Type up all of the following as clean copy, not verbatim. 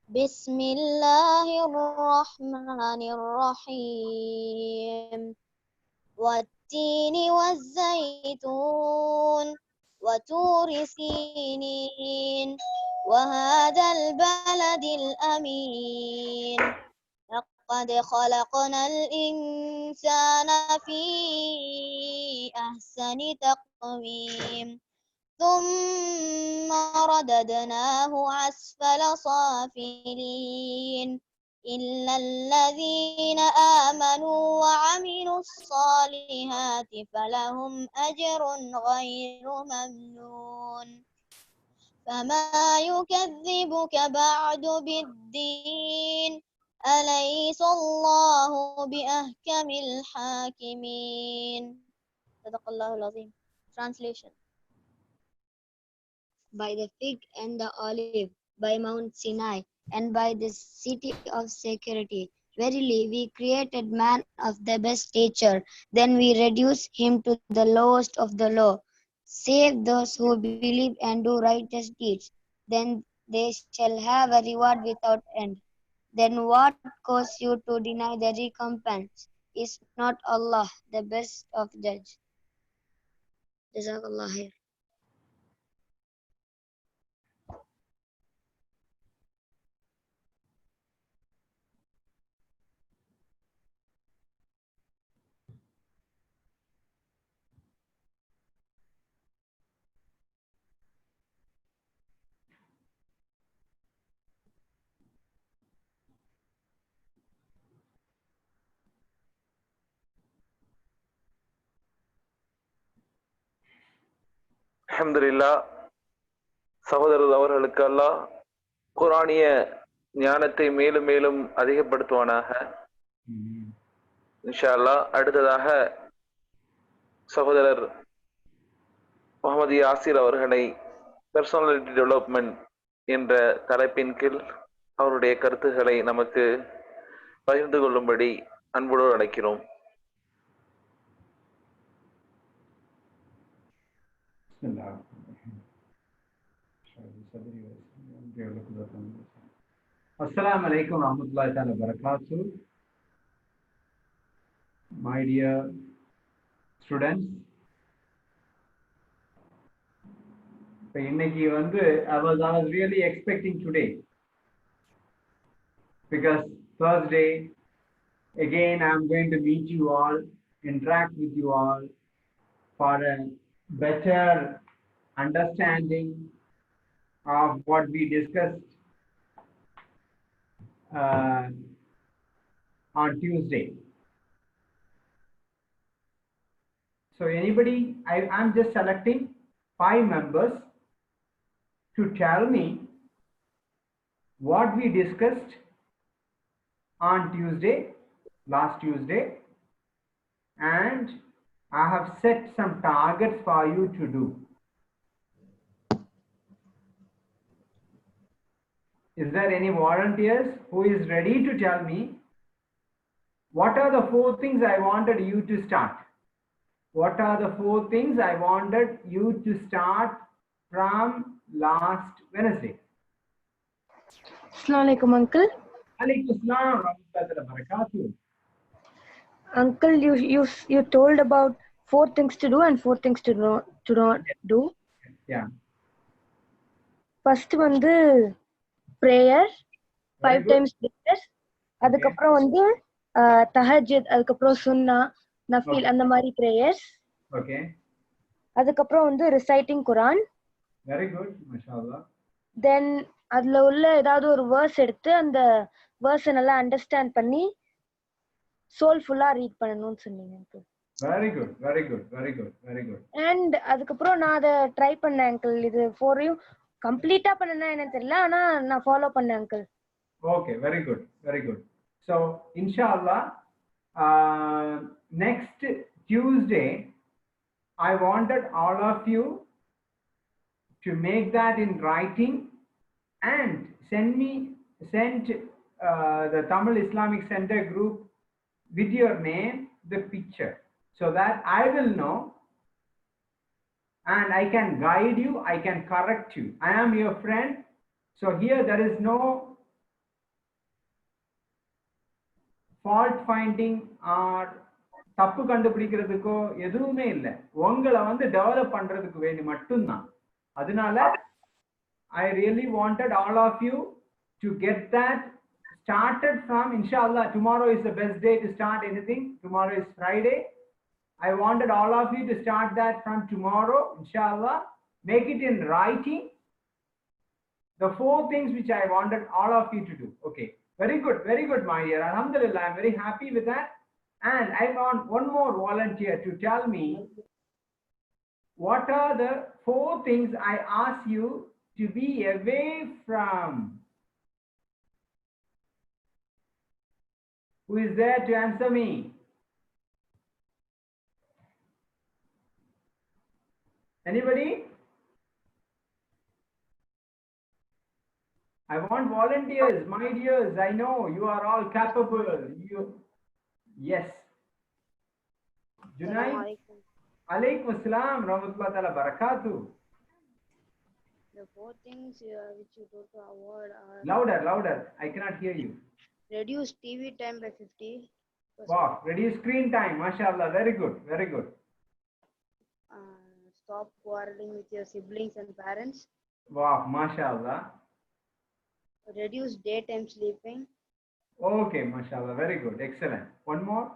بسم الله الرحمن الرحيم والتين والزيتون وطور سينين وهذا البلد الأمين لقد خلقنا الإنسان في أحسن تقويم ثم رددناه أسفل سافلين إلا الذين آمنوا وعملوا الصالحات فلهم أجر غير ممنون فما يكذبك بعد بالدين أليس الله بأحكم الحاكمين صدق الله العظيم. Translation. By the fig and the olive, by Mount Sinai, and by the city of security. Verily, we created man of the best stature, then we reduced him to the lowest of the low. Save those who believe and do righteous deeds, then they shall have a reward without end. Then what caused you to deny the recompense? Is not Allah the best of judge? Jazakallah khair. அல்ஹம்துலில்லாஹ். சகோதரர் அவர்களுக்கு அல்லாஹ் குர்ஆனிய ஞானத்தை மேலும் மேலும் அதிகப்படுத்துவானாக. இன்ஷா அல்லாஹ். அடுத்ததாக சகோதரர் Mohammed Yasser அவர்களை பர்சனாலிட்டி டெவலப்மெண்ட் என்ற தலைப்பின் கீழ் அவருடைய கருத்துக்களை நமக்கு பகிர்ந்து கொள்ளும்படி அன்போடு அழைக்கிறோம். Assalamu alaikum warahmatullahi ta'ala barakatuh. My dear students, இன்னைக்கு I was really expecting today, because Thursday again I am going to meet you all, interact with you all for a better understanding of what we discussed on Tuesday. So anybody, I'm just selecting 5 members to tell me what we discussed on Tuesday, last Tuesday, and I have set some targets for you to do. Is there any volunteers who is ready to tell me what are the 4 things I wanted you to start? What are the 4 things I wanted you to start from last Wednesday? Assalamu alaikum, uncle. Alaikum assalam wa rahmatullahi wa barakatuh. Uncle, you told about 4 things to do and 4 things to not do. Yeah. First prayer 5 times prayers. அதுக்கப்புறம் tahajjud, அதுக்கப்புறம் சுன்னா, நஃபில், அந்த மாதிரி prayers. Okay. அதுக்கப்புறம் reciting Quran. Very good, mashallah. Then அதுல உள்ள ஏதாவது ஒரு verse எடுத்து அந்த verse நல்லா அண்டர்ஸ்டாண்ட் பண்ணி soulfully read பண்ணனும்னு சொன்னீங்க uncle. Very good, very good, very good, very good. And அதுக்கப்புறம் நான் அதை ட்ரை பண்ணேன் uncle. இது ஃபோரையும் கம்ப்ளீட்டா பண்ணனா என்ன தெரியல, ஆனா நான் ஃபாலோ பண்ணேன் uncle. Okay, very good, very good. So inshallah, next Tuesday I wanted all of you to make that in writing and send the Tamil Islamic Center group with your name, the picture, so that I will know and I can guide you, I can correct you. I am your friend, so here there is no fault finding or தப்பு கண்டுபிடிக்கிறதுக்கோ எதுவுமே இல்லை. உங்களை வந்து develop பண்றதுக்கு வேண்டி மட்டும்தான். அதனால I really wanted all of you to get that started from, inshallah. Tomorrow is the best day to start anything. Tomorrow is Friday. I wanted all of you to start that from tomorrow, inshallah. Make it in writing. The 4 things which I wanted all of you to do. Okay, very good, my dear. Alhamdulillah, I'm very happy with that. And I want one more volunteer to tell me what are the 4 things I ask you to be away from. Who is there to answer me? Anybody? I want volunteers, my dears. I know you are all capable. Yes. Junaid? Alaikum assalam, rahmatullahi ta'ala barakatuh. The 4 things which you told to avoid are Louder. I cannot hear you. reduce TV time by 50%. Wow, reduce screen time. MashaAllah. Very good. Stop quarreling with your siblings and parents. Wow, MashaAllah. Reduce daytime sleeping. Okay, MashaAllah. Very good. Excellent. One more.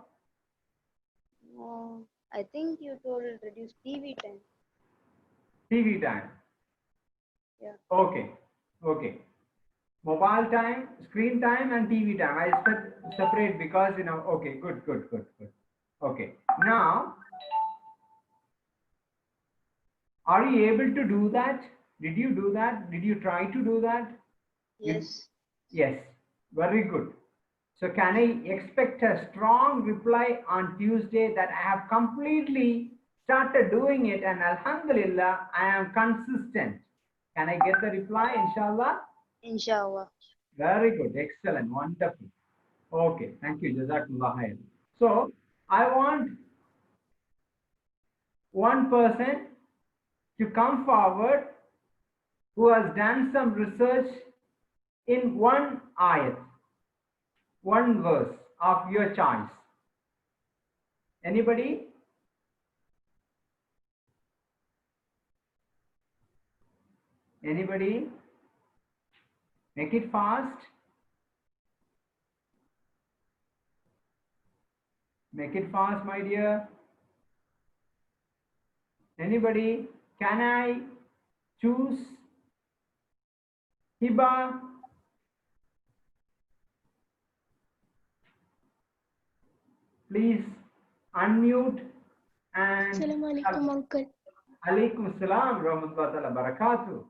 I think you told reduce TV time. TV time. Yeah. Okay. Mobile time, screen time, and TV time. I separate because, okay, good. Okay. Now, are you able to do that? Did you do that? Did you try to do that? Yes. Yes. Very good. So can I expect a strong reply on Tuesday that I have completely started doing it, and alhamdulillah, I am consistent? Can I get the reply, inshallah? Inshallah. Very good. Excellent. Wonderful. Okay. Thank you. Jazakumullah khair. So I want one person to come forward who has done some research in one ayat, one verse of your choice. Anybody? Anybody? Make it fast. Make it fast, my dear. Anybody? Can I choose? Hiba? Please unmute and. Assalamu alaikum, uncle. Alaikum assalam, rahmatullahi wa barakatuh.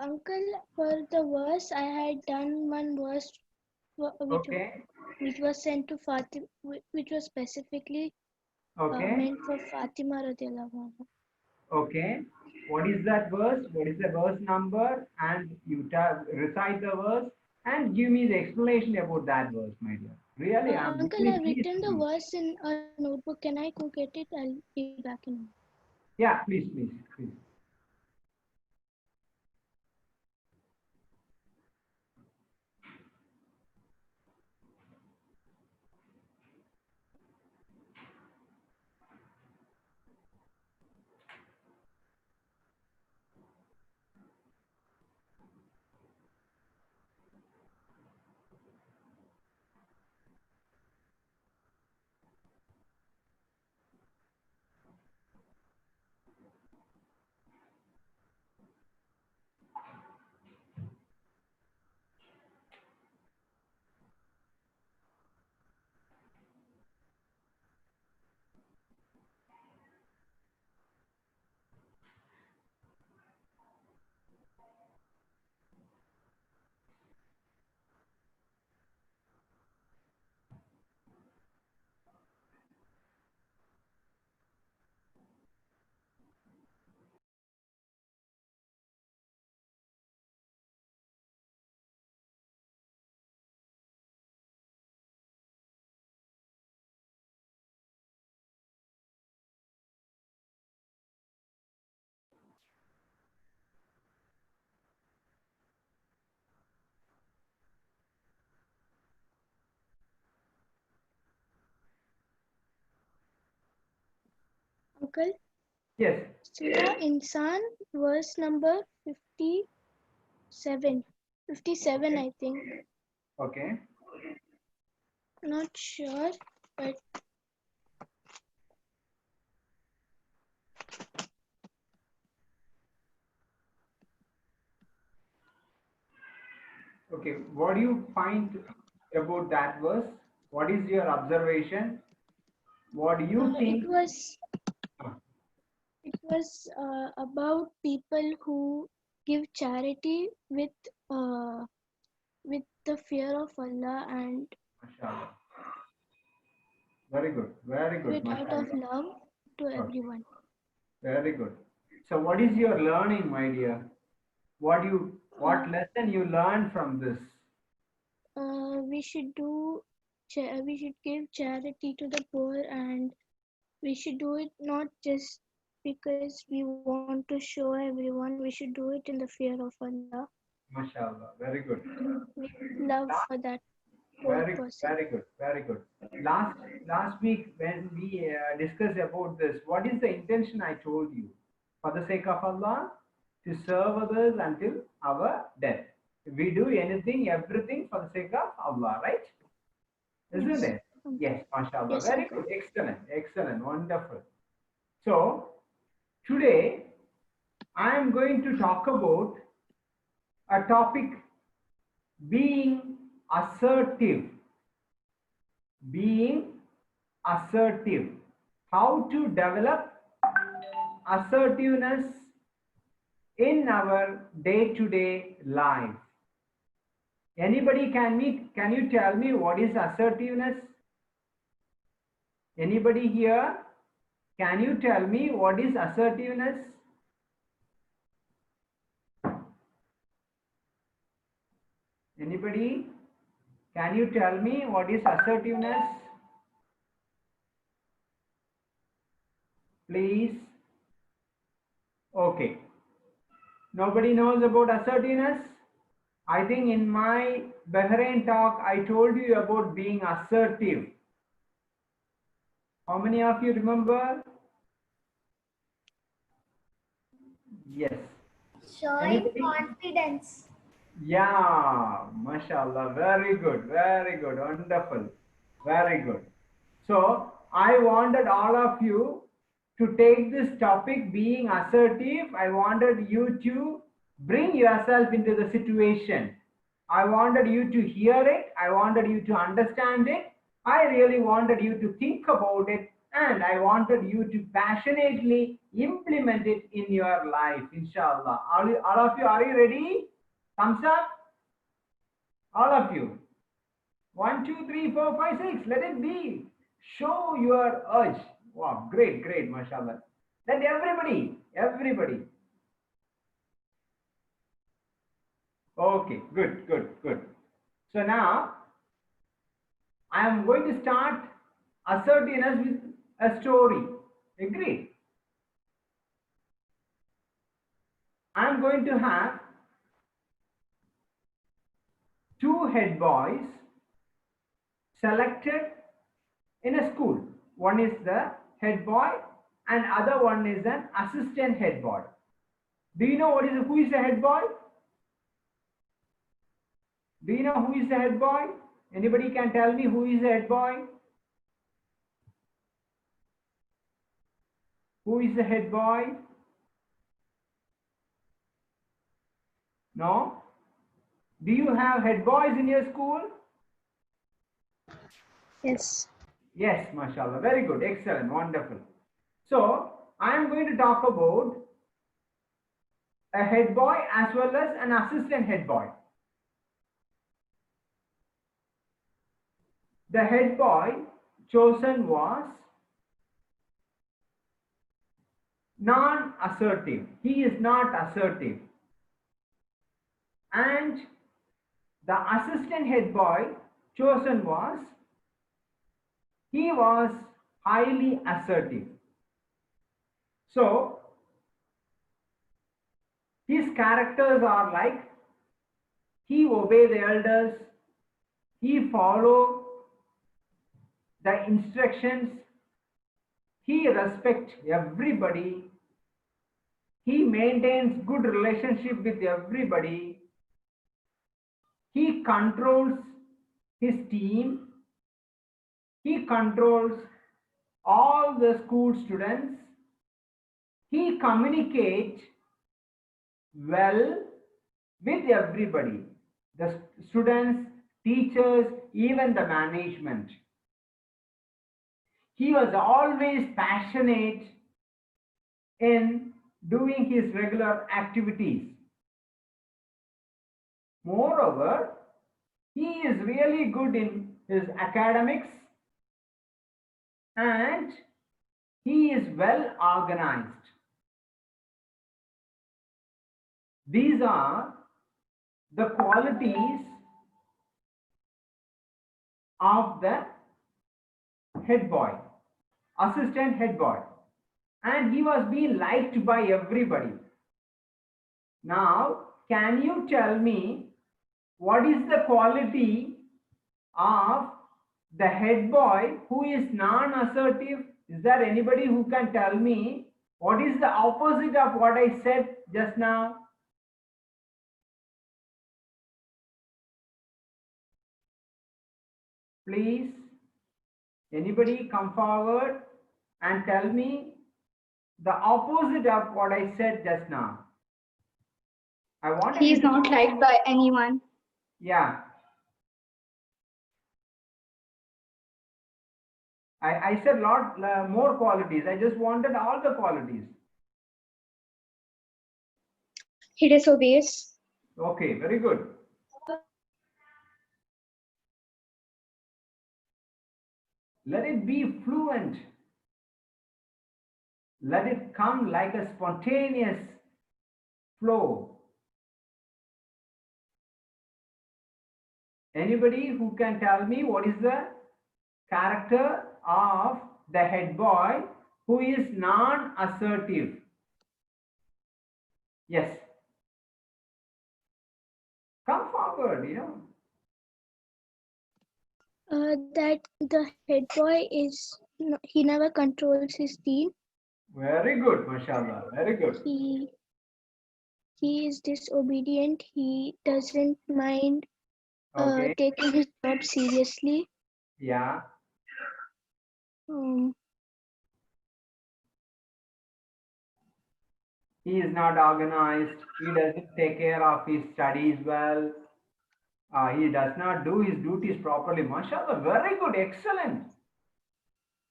Uncle, for the verse, I had done one verse which was sent to Fatima, which was specifically meant for Fatima radiallahu anha. Okay. What is that verse? What is the verse number? And you recite the verse and give me the explanation about that verse, my dear. Really, Uncle, I've written the verse in a notebook. Can I go get it? I'll be back in. Yeah, please. Uncle. Yes. Surah Insan, verse number 57. 57, I think. Okay. Not sure, but Okay. What do you find about that verse? What is your observation? What do you think? it was about people who give charity with the fear of Allah and Mashallah. Very good. Very do good. it out of Mashallah. love to Okay. everyone. Very good. So what is your learning, my dear? What lesson you learned from this? We should give charity to the poor, and we should do it not just because we want to show everyone. We should do it in the fear of Allah. Mashallah. Very good. With love for that poor person. Very good. Very good. Last week when we discussed about this, what is the intention I told you? For the sake of Allah, to serve others until our death. We do anything, everything for the sake of Allah, right? Isn't it? Yes, mashallah. Yes, Very uncle. good. Excellent. Excellent. Wonderful. So, today I am going to talk about a topic, being assertive. Being assertive. How to develop assertiveness in our day-to-day life. Anybody can you tell me what is assertiveness? Anybody here? Can you tell me what is assertiveness? Anybody? Can you tell me what is assertiveness? Please. Okay. Nobody knows about assertiveness? I think in my Bahrain talk, I told you about being assertive. How many of you remember? Yes. Showing confidence. Yeah, mashallah. Very good, wonderful, very good. So I wanted all of you to take this topic, being assertive. I wanted you to bring yourself into the situation. I wanted you to hear it. I wanted you to understand it. I really wanted you to think about it, and I wanted you to passionately implement it in your life, inshallah. All of you, are you ready? Thumbs up. All of you. 1, 2, 3, 4, 5, 6. Let it be. Show your urge. Wow, great, mashallah. Let everybody. Okay, good. So now, I am going to start assertiveness with a story. Agree? I am going to have 2 head boys selected in a school. One is the head boy and other one is an assistant head boy. Do you know who is the head boy? Do you know who is the head boy? Anybody can tell me who is the head boy? Who is the head boy? No? Do you have head boys in your school? Yes. Yes, mashallah. Very good. Excellent. Wonderful. So, I am going to talk about a head boy as well as an assistant head boy. The head boy chosen was non-assertive. He is not assertive. And the assistant head boy chosen was, he was highly assertive. So, his characters are like, he obey the elders, he follow the instructions, he respects everybody, he maintains good relationship with everybody, he controls his team, he controls all the school students, he communicates well with everybody, the students, teachers, even the management. He was always passionate in doing his regular activities. Moreover, he is really good in his academics and he is well organized. These are the qualities of the head boy, assistant head boy, and he was being liked by everybody. Now, can you tell me what is the quality of the head boy who is non-assertive? Is there anybody who can tell me what is the opposite of what I said just now? Please, anybody come forward and tell me the opposite of what I said just now. I want He is not liked by anyone. Yeah. I said lot more qualities. I just wanted all the qualities. He disobeys. Okay, very good. Let it be fluent. Let it come like a spontaneous flow. Anybody who can tell me what is the character of the head boy who is non-assertive? Yes. Come forward, That the head boy he never controls his team. Very good, mashallah. Very good. He is disobedient. He doesn't mind Okay. taking his job seriously. Yeah. He is not organized. He doesn't take care of his studies well. He does not do his duties properly. Mashallah, very good, excellent.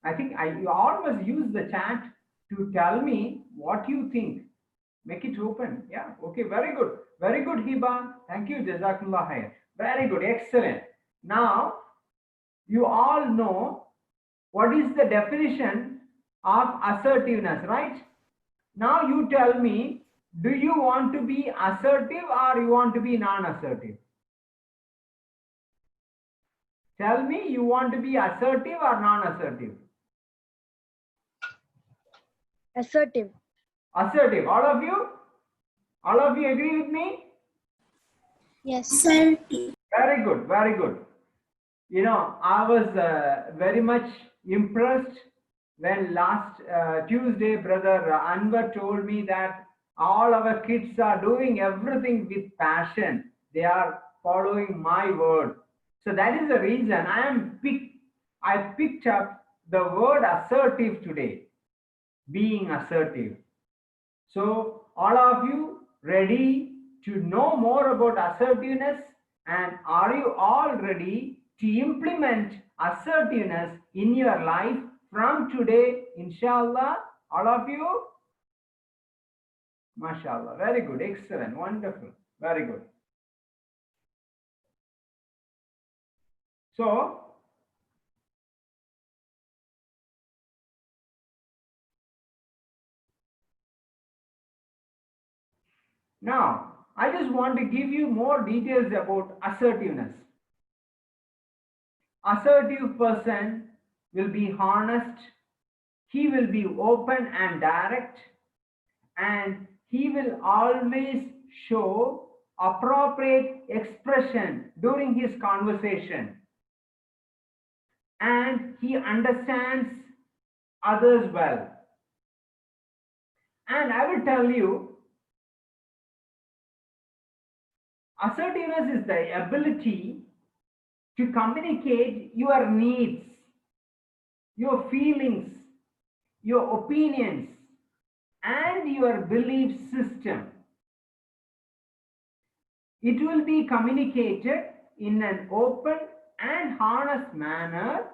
I think you all must use the chat to tell me what you think. Make it open. Yeah, okay, very good. Very good, Hiba. Thank you, Jazakallah khair. Very good, excellent. Now, you all know what is the definition of assertiveness, right? Now you tell me, do you want to be assertive or you want to be non-assertive? Tell me, you want to be assertive or non-assertive? Assertive. Assertive. All of you? All of you agree with me? Yes. Very good. Very good. I was very much impressed when last Tuesday, Brother Anwar told me that all our kids are doing everything with passion. They are following my word. So that is the reason I picked up the word assertive today, being assertive. So all of you ready to know more about assertiveness, and are you all ready to implement assertiveness in your life from today, inshallah? All of you? MashaAllah. Very good. Excellent. Wonderful. Very good. So, now, I just want to give you more details about assertiveness. Assertive person will be honest, he will be open and direct, and he will always show appropriate expression during his conversation. And he understands others well. And I will tell you, assertiveness is the ability to communicate your needs, your feelings, your opinions, and your belief system. It will be communicated in an open and honest manner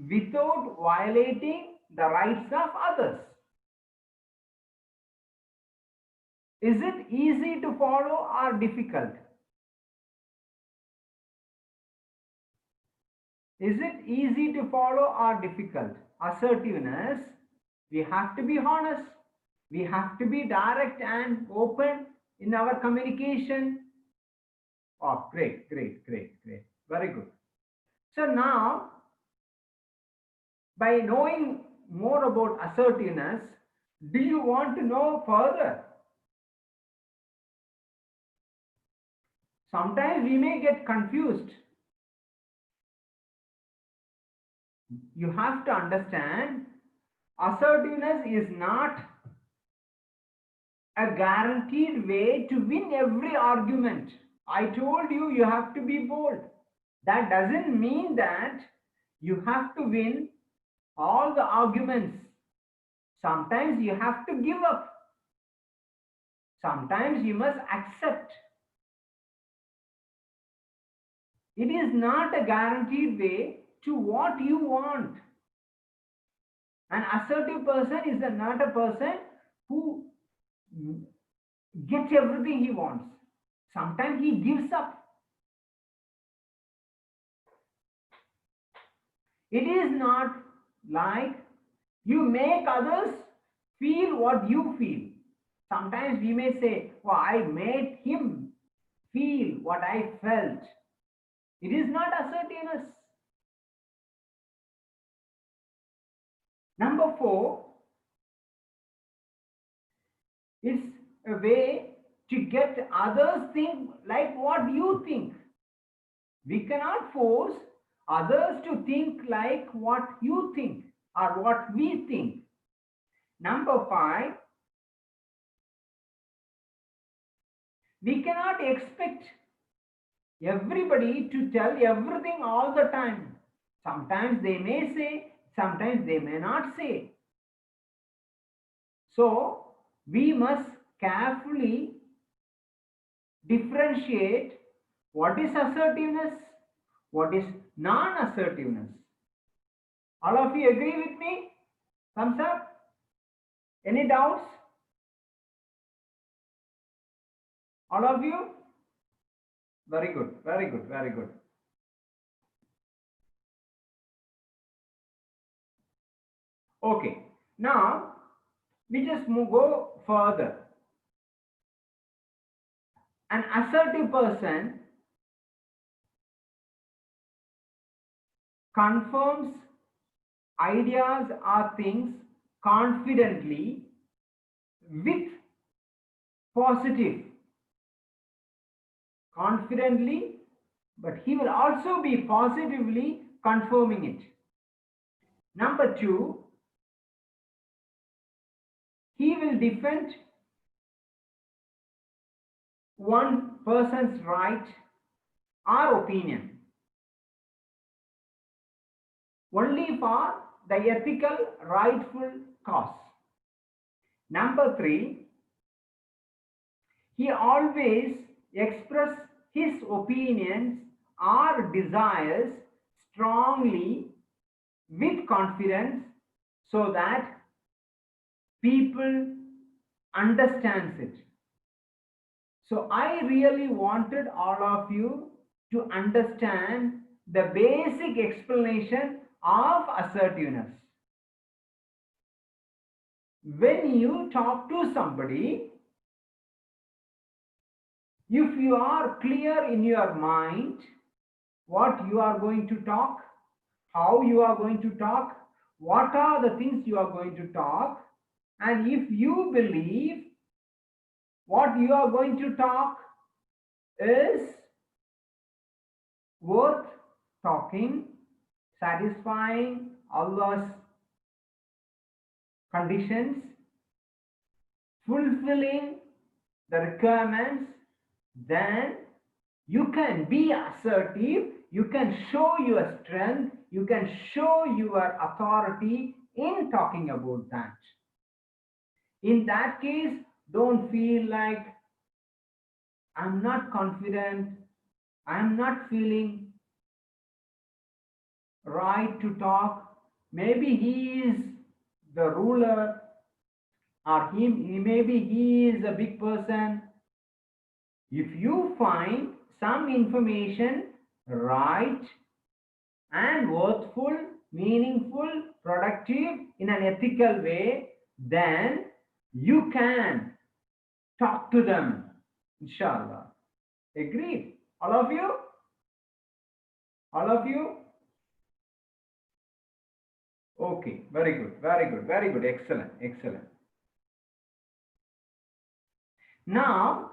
without violating the rights of others. Is it easy to follow or difficult? Is it easy to follow or difficult? Assertiveness, we have to be honest. We have to be direct and open in our communication. Oh, great. Very good. So now, by knowing more about assertiveness, do you want to know further? Sometimes we may get confused. You have to understand, assertiveness is not a guaranteed way to win every argument. I told you, you have to be bold. That doesn't mean that you have to win all the arguments. Sometimes you have to give up. Sometimes you must accept. It is not a guaranteed way to what you want. An assertive person is not a person who gets everything he wants. Sometimes he gives up. It is not like you make others feel what you feel. Sometimes we may say, well, I made him feel what I felt. It is not assertiveness. Number 4 is a way to get others think like what you think. We cannot force others to think like what you think or what we think. Number 5, we cannot expect everybody to tell everything all the time. Sometimes they may say, sometimes they may not say. So we must carefully differentiate what is assertiveness, what is non-assertiveness. All of you agree with me? Thumbs up. Any doubts? All of you? Very good. Okay, now we just go further. An assertive person confirms ideas or things confidently with positive. Confidently, but he will also be positively confirming it. Number 2, he will defend one person's right or opinion only for the ethical, rightful cause. Number 3, he always expresses his opinions or desires strongly with confidence so that people understands it. So I really wanted all of you to understand the basic explanation of assertiveness. When you talk to somebody, if you are clear in your mind what you are going to talk, how you are going to talk, what are the things you are going to talk, and if you believe what you are going to talk is worth talking, satisfying Allah's conditions, fulfilling the requirements, then you can be assertive, you can show your strength, you can show your authority in talking about that. In that case, don't feel like I'm not confident, I'm not feeling right to talk. Maybe he is the ruler, or maybe he is a big person. If you find some information right and worthful, meaningful, productive in an ethical way, then you can talk to them, inshallah. Agreed? All of you? All of you? Okay, very good, very good, very good, excellent, excellent. Now,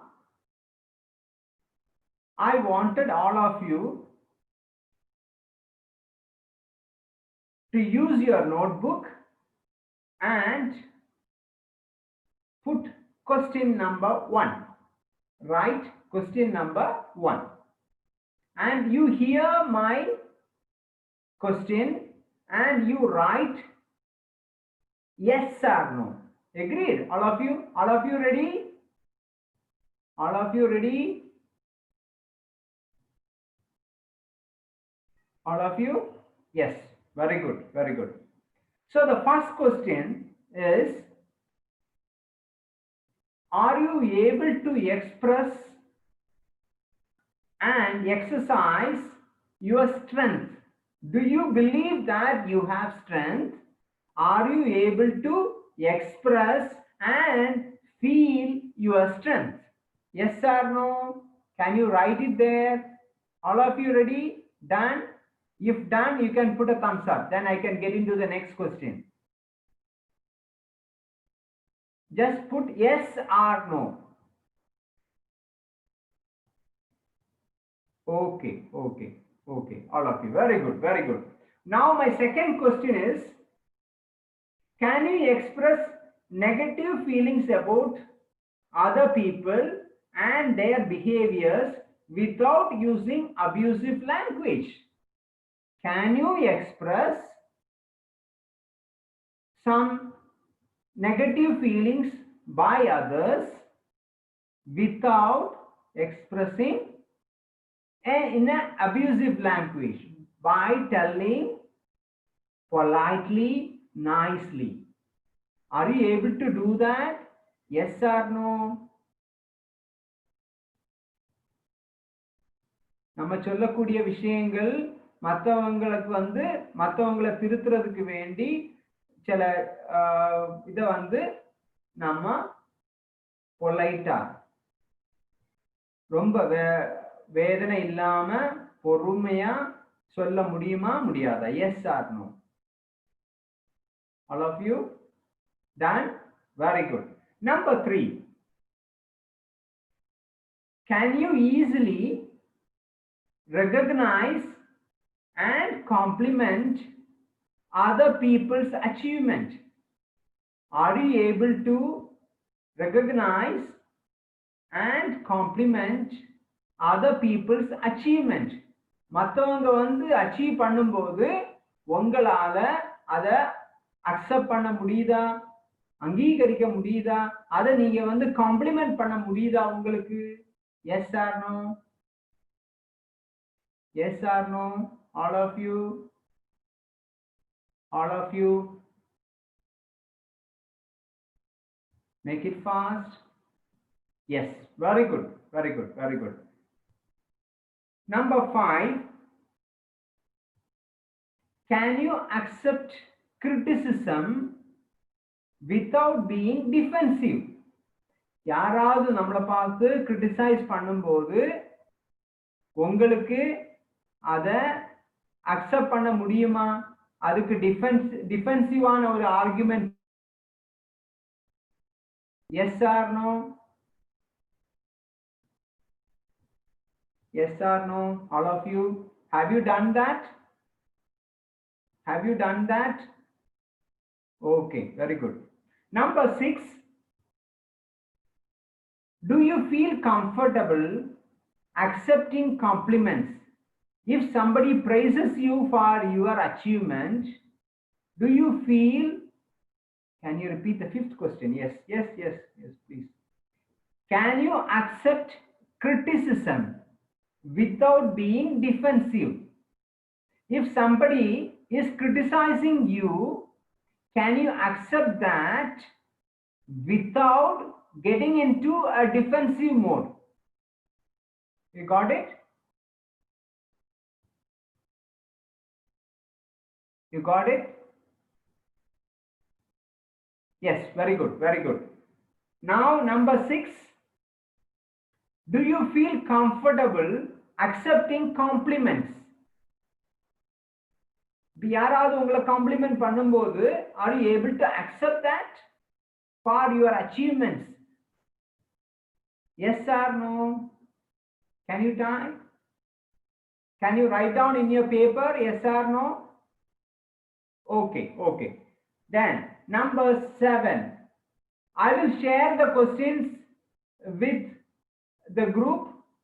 I wanted all of you to use your notebook and put question number 1. Write question number 1. And you hear my question and you write yes or no. Agreed? All of you? All of you ready? All of you ready? All of you? Yes. Very good. Very good. So the first question is, are you able to express and exercise your strength? Do you believe that you have strength? Are you able to express and feel your strength? Yes or no? Can you write it there? All of you ready? Done? If done, you can put a thumbs up. Then I can get into the next question. Just put yes or no. Okay, okay, okay. All of you. Very good, very good. Now my second question is, can you express negative feelings about other people and their behaviors without using abusive language? Can you express some negative feelings by others without expressing in an abusive language, by telling politely, nicely? Are you able to do that? Yes or no? நம்ம சொல்லக்கூடிய விஷயங்கள் மற்றவங்களுக்கு மற்றவங்களை திருத்துறதுக்கு வேண்டி சில இதை நம்ம பொலைட்டா ரொம்ப வேதனை இல்லாம பொறுமையா சொல்ல முடியுமா முடியாதா? Yes or no? All of you done? Very good. Number 3, can you easily recognize and compliment other people's achievement? Are you able to recognize and compliment other people's achievement? மற்றவங்க அச்சீவ் பண்ணும்போது உங்களால அதை அக்செப்ட் பண்ண முடியுதா, அங்கீகரிக்க முடியுதா, அதை நீங்க காம்ப்ளிமெண்ட் பண்ண முடியுதா உங்களுக்கு? Yes or no? Yes or no? All of you? All of you? Make it fast. Yes, very good, very good, very good. Number 5, can you accept criticism without being defensive? யாராவது நம்மளை பார்த்து criticise பண்ணும்போது உங்களுக்கு அதை accept பண்ண முடியுமா? அதுக்கு டிஃபென்சிவான ஒரு argument? Yes or no? Yes or no? All of you, have you done that? Have you done that? Okay, very good. Number 6. Do you feel comfortable accepting compliments? If somebody praises you for your achievement, do you feel, can you repeat the 5th question? Yes, please. Can you accept criticism without being defensive? If somebody is criticizing you, can you accept that without getting into a defensive mode? You got it? You got it? Yes, very good, very good. Now, number 6. Do you feel comfortable accepting compliments? யாராவது உங்களை complement பண்ணும்போது are you able to accept that for your achievements? Yes or no? Can you type? Can you write down in your paper yes or no? Okay. Then number 7. I will share the questions with the group,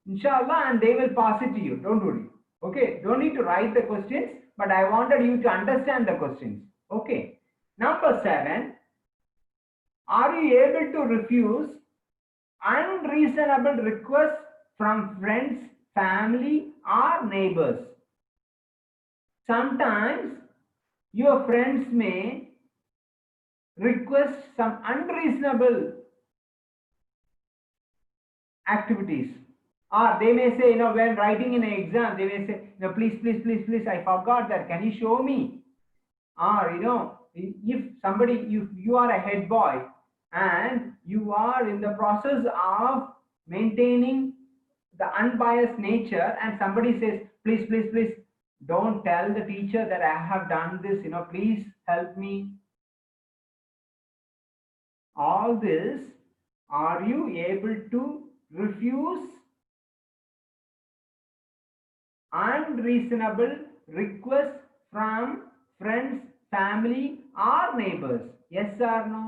inshallah, and they will pass it to you. Don't worry. Okay, don't need to write the questions, but I wanted you to understand the questions. Okay. Number 7. Are you able to refuse unreasonable requests from friends, family, or neighbors? Sometimes your friends may request some unreasonable activities, or they may say, when writing in an exam, they may say, please, I forgot that, can you show me? Or if somebody, if you are a head boy and you are in the process of maintaining the unbiased nature, and somebody says, please don't tell the teacher that I have done this, please help me. All this, are you able to refuse unreasonable requests from friends, family, or neighbors? Yes or no?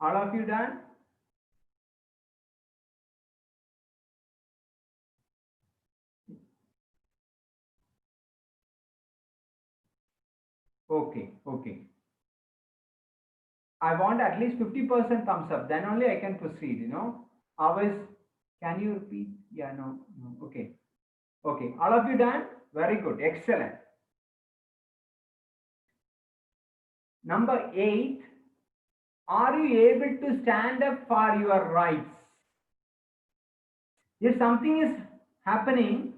All of you done? Okay. I want at least 50% thumbs up, then only I can proceed, Always, can you repeat? Yeah, no. Okay. All of you done? Very good, excellent. Number 8. Are you able to stand up for your rights? If something is happening,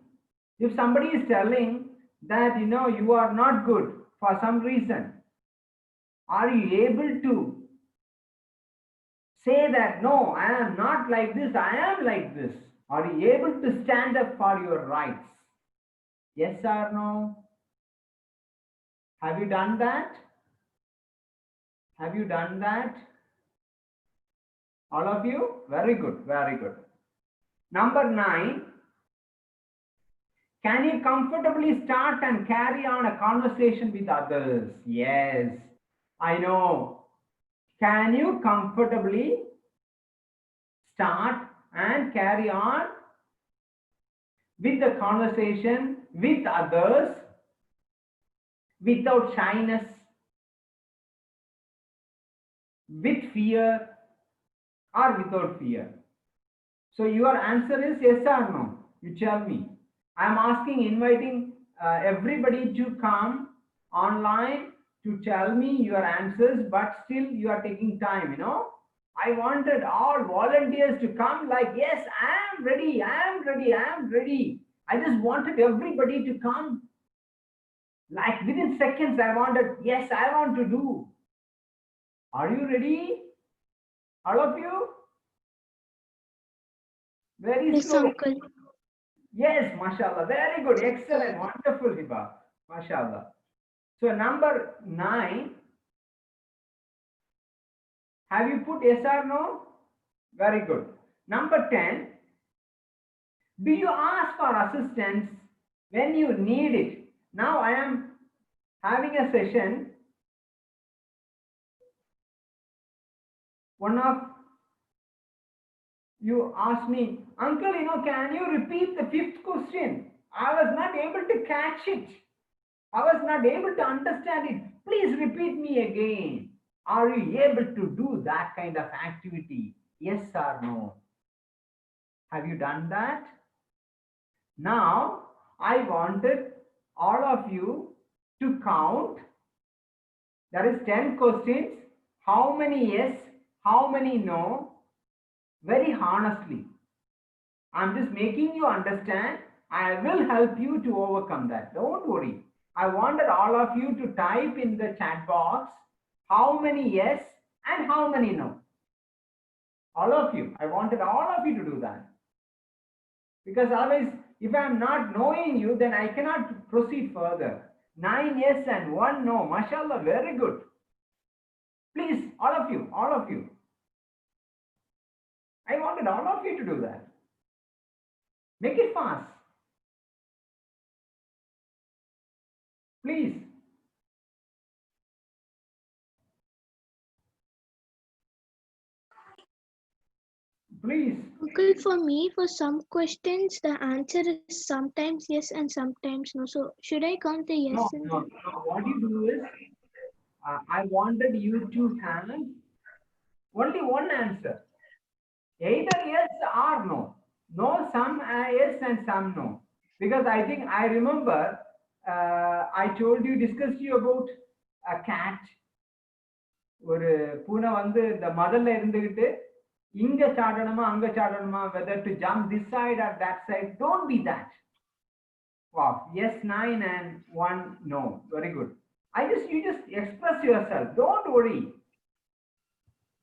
if somebody is telling that you are not good for some reason, are you able to say that no, I am not like this, I am like this? Are you able to stand up for your rights? Yes or no? Have you done that? Have you done that? All of you? Very good. Number 9. Can you comfortably start and carry on a conversation with others? Yes, I know. Can you comfortably start and carry on with the conversation with others without shyness, with fear, or without fear? So your answer is yes or no? You tell me. I am inviting everybody to come online to tell me your answers, but still you are taking time, I wanted all volunteers to come like, yes, I am ready. I just wanted everybody to come. Like within seconds, I wanted, yes, I want to do. Are you ready? All of you? Very Yes, slow. uncle. Yes, mashallah. Very good. Excellent. Wonderful, Hiba. Mashallah. So number 9. Have you put yes or no? Very good. Number 10. Do you ask for assistance when you need it? Now I am having a session, one of you asked me, uncle, can you repeat the 5th question? I was not able to catch it. I was not able to understand it. Please repeat me again. Are you able to do that kind of activity? Yes or no? Have you done that? Now, I wanted all of you to count. There is 10 questions. How many yes? How many no? Very honestly. I'm just making you understand. I will help you to overcome that. Don't worry. I wanted all of you to type in the chat box how many yes and how many no. All of you. I wanted all of you to do that. Because otherwise, if I'm not knowing you, then I cannot proceed further. 9 yes and 1 no. MashaAllah, very good. Please, all of you, all of you. I wanted all of you to do that. Make it fast. Please. Please. Uncle, for me, for some questions, the answer is sometimes yes and sometimes no. So should I count the yes? No. What you do is, I wanted you to have only one answer. Either yes or no. No, some yes and some no. Because I think I remember I told you, discussed you about a cat. ஒரு பூனை வந்து இந்த மதல்ல இருந்துகிட்டு இங்க சாடணுமா அங்க சாடணுமா, whether to jump this side or that side. Don't be that. Wow, yes 9 and 1 no. Very good. You just express yourself. Don't worry.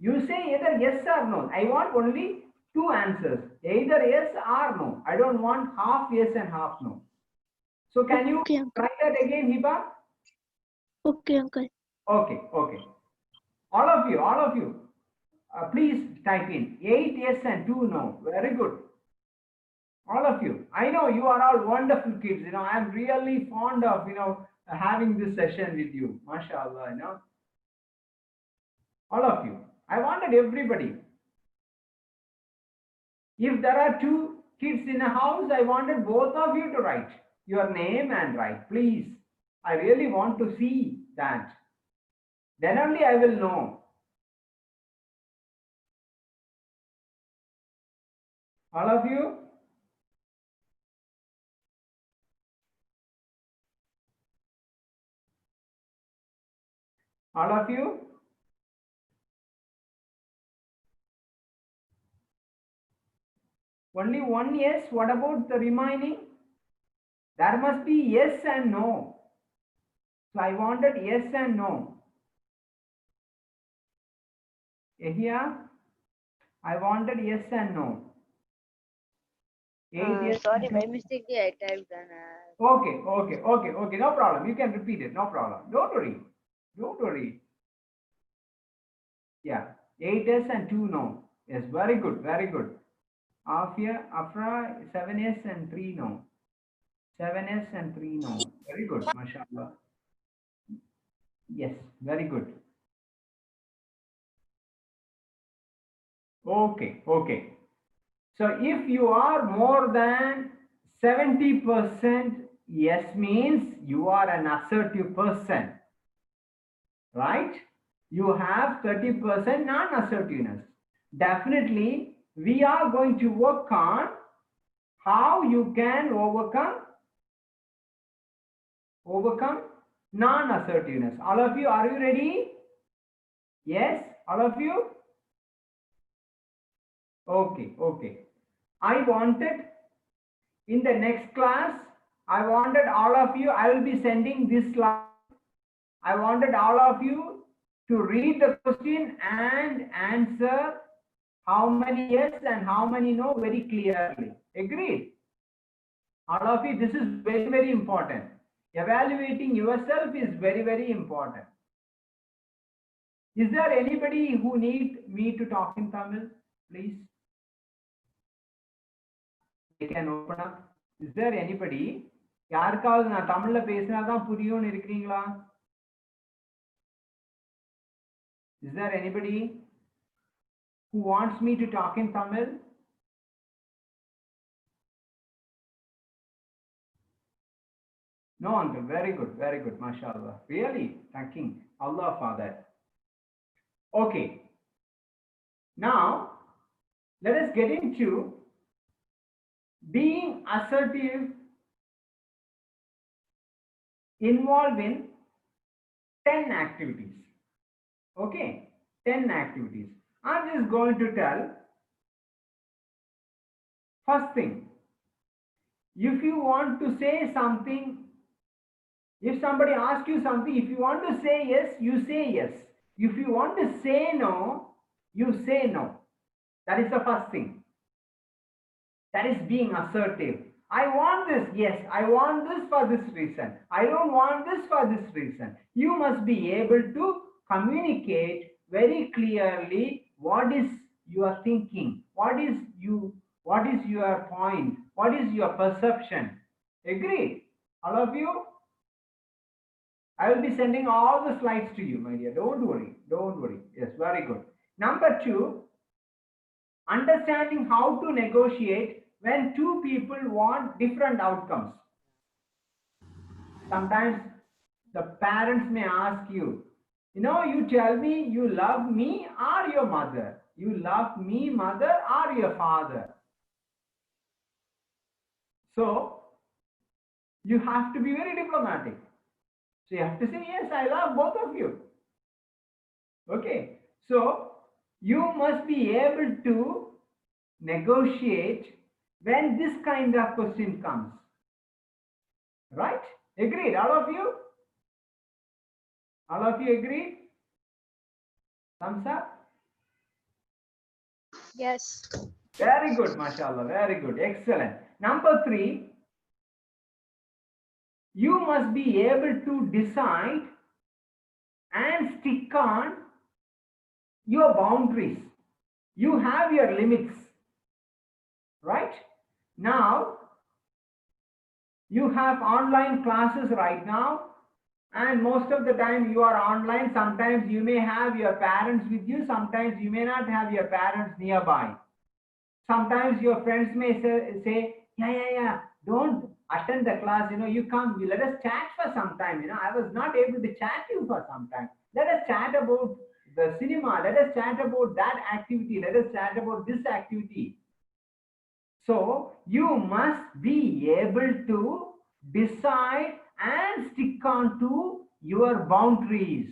You say either yes or no. I want only 2 answers. Either yes or no. I don't want half yes and half no. So can you try that again, Hiba? Okay, uncle. Okay. All of you. Please type in 8 yes and 2 no. Very good. All of you. I know you are all wonderful kids. I'm really fond of, having this session with you. MashaAllah, All of you. I wanted everybody. If there are 2 kids in a house, I wanted both of you to write your name and write. Please. I really want to see that. Then only I will know. All of you? All of you? Only 1 yes. What about the remaining? There must be yes and no. So I wanted yes and no. Here, I wanted yes and no. 8 yes. Sorry, by mistake I typed an. Okay. No problem. You can repeat it. No problem. Don't worry. Yeah. 8 yes and 2 no. Yes. Very good. Afra, 7 yes and 3 no. 7 yes and 3 no. Very good. MashaAllah. Yes. Very good. Okay. So if you are more than 70% yes means you are an assertive person, right? You have 30% non-assertiveness. Definitely, we are going to work on how you can overcome non-assertiveness. All of you, are you ready? Yes, all of you? Okay. I wanted in the next class, I wanted all of you, I will be sending this slide. I wanted all of you to read the question and answer how many yes and how many no very clearly. Agreed? All of you, this is very, very important. Evaluating yourself is very, very important. Is there anybody who needs me to talk in Tamil, please? They can open up. Is there anybody? யாருக்காவது நான் தமிழ்ல பேசினாதான் புரியும்னு இருக்கிறீங்களா? Is there anybody who wants me to talk in Tamil? No, uncle. Very good, mashallah. Really, thanking Allah for that. Okay. Now, let us get into being assertive involved in 10 activities. Okay, 10 activities. I'm just going to tell. First thing, if you want to say something, if somebody asks you something, if you want to say yes, you say yes. If you want to say no, you say no. That is the first thing. That is being assertive. I want this, yes, I want this for this reason. I don't want this for this reason. You must be able to communicate very clearly what is your thinking, what is your point, what is your perception. Agreed? All of you? I will be sending all the slides to you, my dear. Don't worry. Don't worry. Yes, very good. Number 2, understanding how to negotiate when two people want different outcomes. Sometimes the parents may ask you, you tell me you love me or your mother. You love me, mother, or your father. So you have to be very diplomatic. So you have to say, yes, I love both of you. Okay. So you must be able to negotiate when this kind of question comes. Right? Agreed? All of you? All of you agreed? Thumbs up? Yes. Very good, mashallah. Very good. Excellent. Number 3, you must be able to decide and stick on your boundaries. You have your limits. Right? Now, you have online classes right now, and most of the time you are online. Sometimes you may have your parents with you, sometimes you may not have your parents nearby. Sometimes your friends may say, yeah, don't attend the class, you come, let us chat for some time. I was not able to chat you for some time. Let us chat about the cinema, let us chat about that activity, let us chat about this activity. So you must be able to decide and stick on to your boundaries.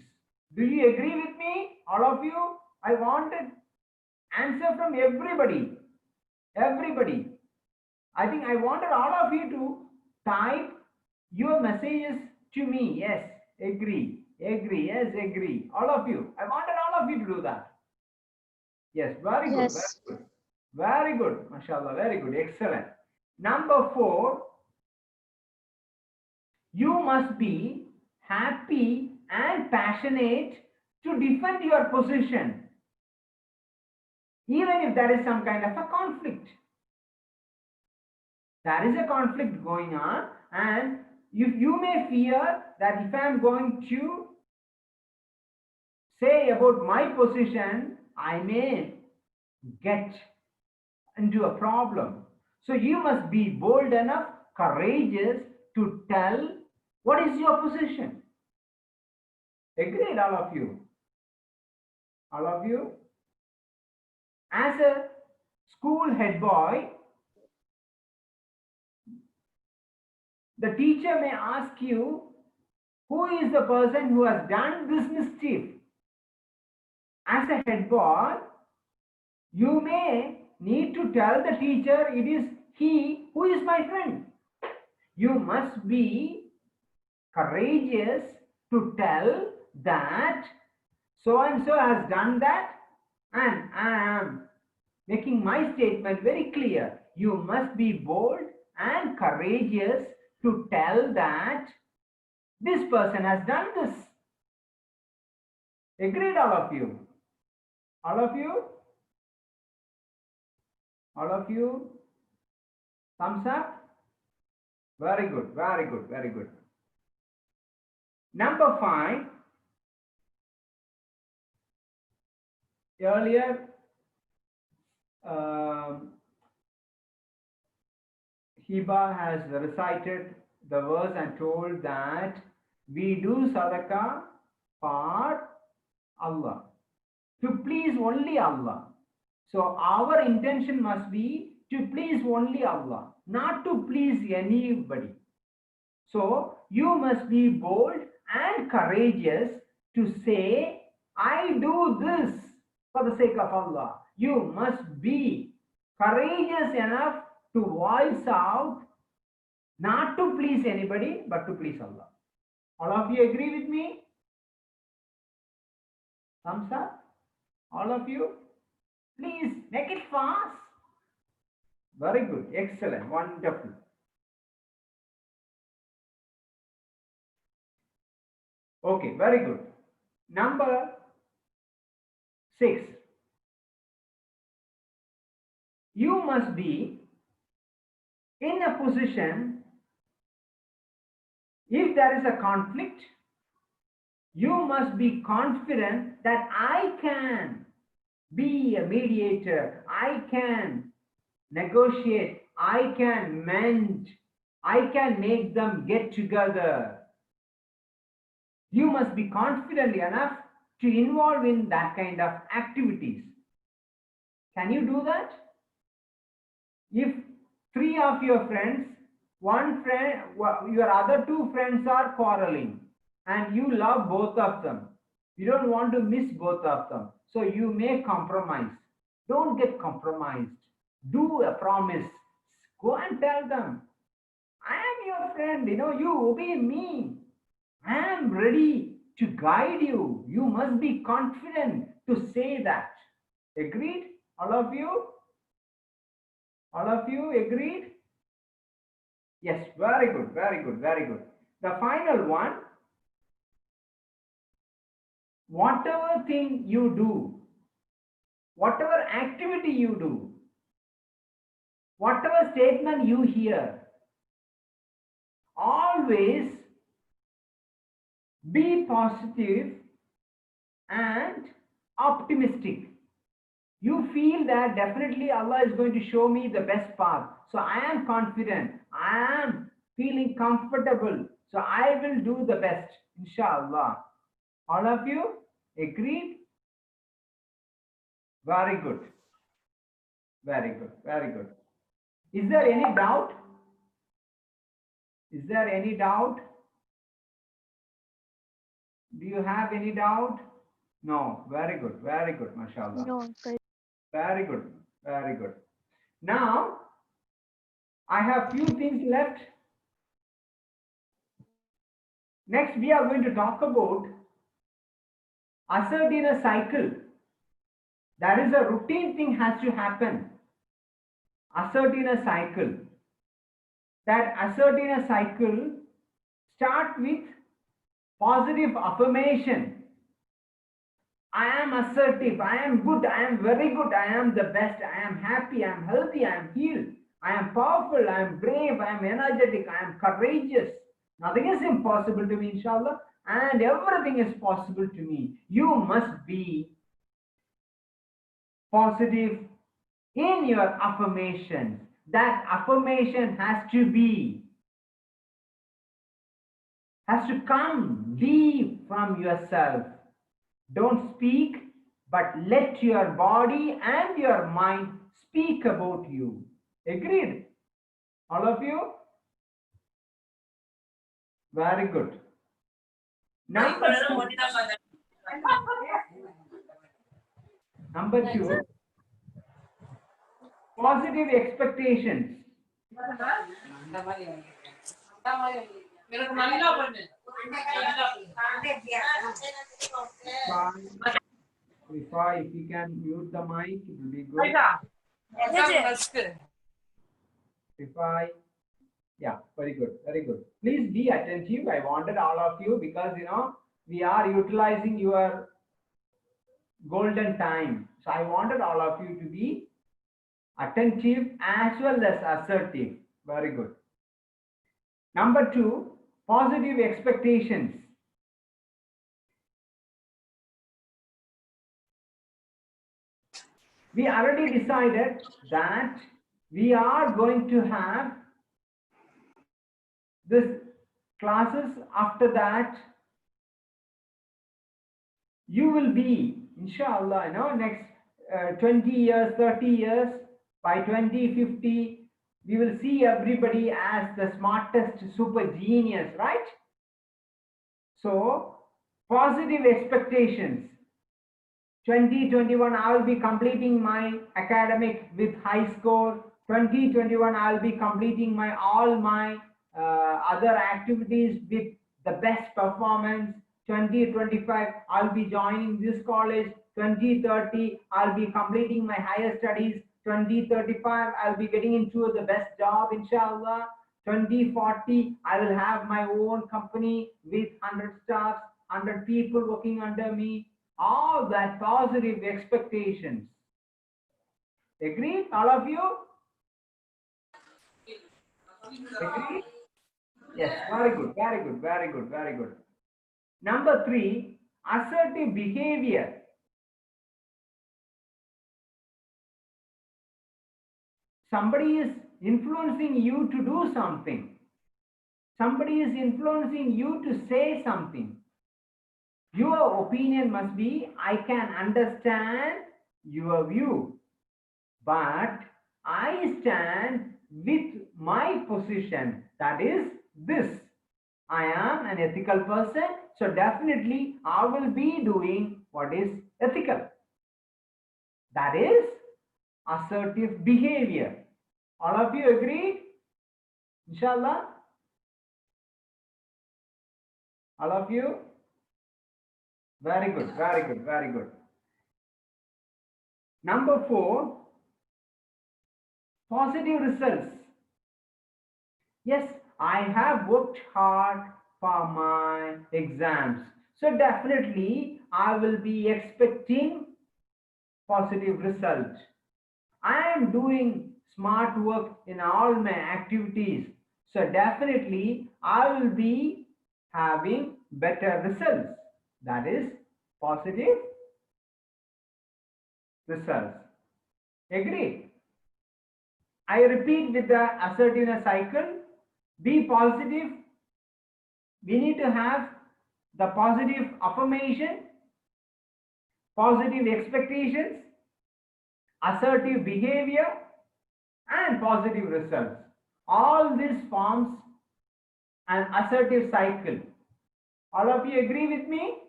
Do you agree with me, all of you? I wanted answer from everybody. Everybody. I think I wanted all of you to type your messages to me. Yes, agree, yes, agree. All of you. I wanted all of you to do that. Yes, very good, Yes. very good. Very good, mashallah, very good, excellent. Number 4, you must be happy and passionate to defend your position, even if there is some kind of a conflict. There is a conflict going on, and if you may fear that if I am going to say about my position, I may get into a problem. So you must be bold enough, courageous to tell what is your position. Agreed, all of you? All of you? As a school head boy, the teacher may ask you, who is the person who has done this mischief? As a head boy, you may need to tell the teacher, it is he who is my friend. You must be courageous to tell that so and so has done that, and I am making my statement very clear. You must be bold and courageous to tell that this person has done this. Agreed, all of you? All of you? All of you? Thumbs up? Very good, very good, very good. Number 5, earlier, Hiba has recited the verse and told that we do sadaqah for Allah, to please only Allah. So our intention must be to please only Allah, not to please anybody. So you must be bold and courageous to say, I do this for the sake of Allah. You must be courageous enough to voice out, not to please anybody, but to please Allah. All of you agree with me? Thumbs up? All of you? Please make it fast. Very good. Excellent. Wonderful. Okay, very good. Number 6. You must be in a position, if there is a conflict, you must be confident that I can be a mediator, I can negotiate, I can mend, I can make them get together. You must be confident enough to involve in that kind of activities. Can you do that? If 3 of your friends, one friend, your other 2 friends are quarreling, and you love both of them, you don't want to miss both of them, so you may compromise. Don't get compromised. Do a promise. Go and tell them, I am your friend, you obey me. I am ready to guide you. You must be confident to say that. Agreed? All of you? All of you agreed? Yes, very good, very good, very good. The final one, whatever thing you do, whatever activity you do, whatever statement you hear, always be positive and optimistic. You feel that definitely Allah is going to show me the best path. So I am confident. I am feeling comfortable. So I will do the best, inshallah. All of you agreed? Very good. Very good. Very good. Is there any doubt? Is there any doubt? Do you have any doubt? No. Very good. Very good. MashaAllah. No, Uncle. Very good. Very good. Now, I have few things left. Next, we are going to talk about asserting cycle. That is a routine thing has to happen. Asserting cycle. That asserting cycle start with positive affirmation. I am assertive, I am good, I am very good, I am the best, I am happy, I am healthy, I am healed, I am powerful, I am brave, I am energetic, I am courageous. Nothing is impossible to me, inshallah, and everything is possible to me. You must be positive in your affirmations. That affirmation has to come deep from yourself. Don't speak, but let your body and your mind speak about you. Agreed? All of you? Very good. Number two, positive expectations. If you can mute the mic, it will be good. Yeah, very good, very good. Please be attentive. I wanted all of you because we are utilizing your golden time. So I wanted all of you to be attentive as well as assertive. Very good. Number two, positive expectations. we already decided that we are going to have this classes. After that, you will be, inshallah, next 20 years, 30 years, by 2050, we will see everybody as the smartest super genius, right? So, positive expectations. 2021, I will be completing my academic with high score. 2021, I will be completing all my other activities with the best performance. 2025, I'll be joining this college. 2030, I'll be completing my higher studies. 2035, I'll be getting into the best job, inshallah. 2040, I will have my own company with 100 staff, 100 people working under me. All that positive expectations. Agree, all of you? Agree? Yes, very good, very good, very good, very good. Number 3, assertive behavior. Somebody is influencing you to do something. Somebody is influencing you to say something. Your opinion must be, I can understand your view, but I stand with my position. That is this. I am an ethical person, so definitely I will be doing what is ethical. That is assertive behavior. All of you agree? Inshallah? All of you? Very good, very good, very good. Number 4, positive results. Yes, I have worked hard for my exams. So definitely I will be expecting positive result. I am doing smart work in all my activities. So definitely I will be having better results. That is positive results. Agree? I repeat with the assertiveness cycle. Be positive. We need to have the positive affirmation, positive expectations, assertive behavior, and positive results. All this forms an assertive cycle. All of you agree with me?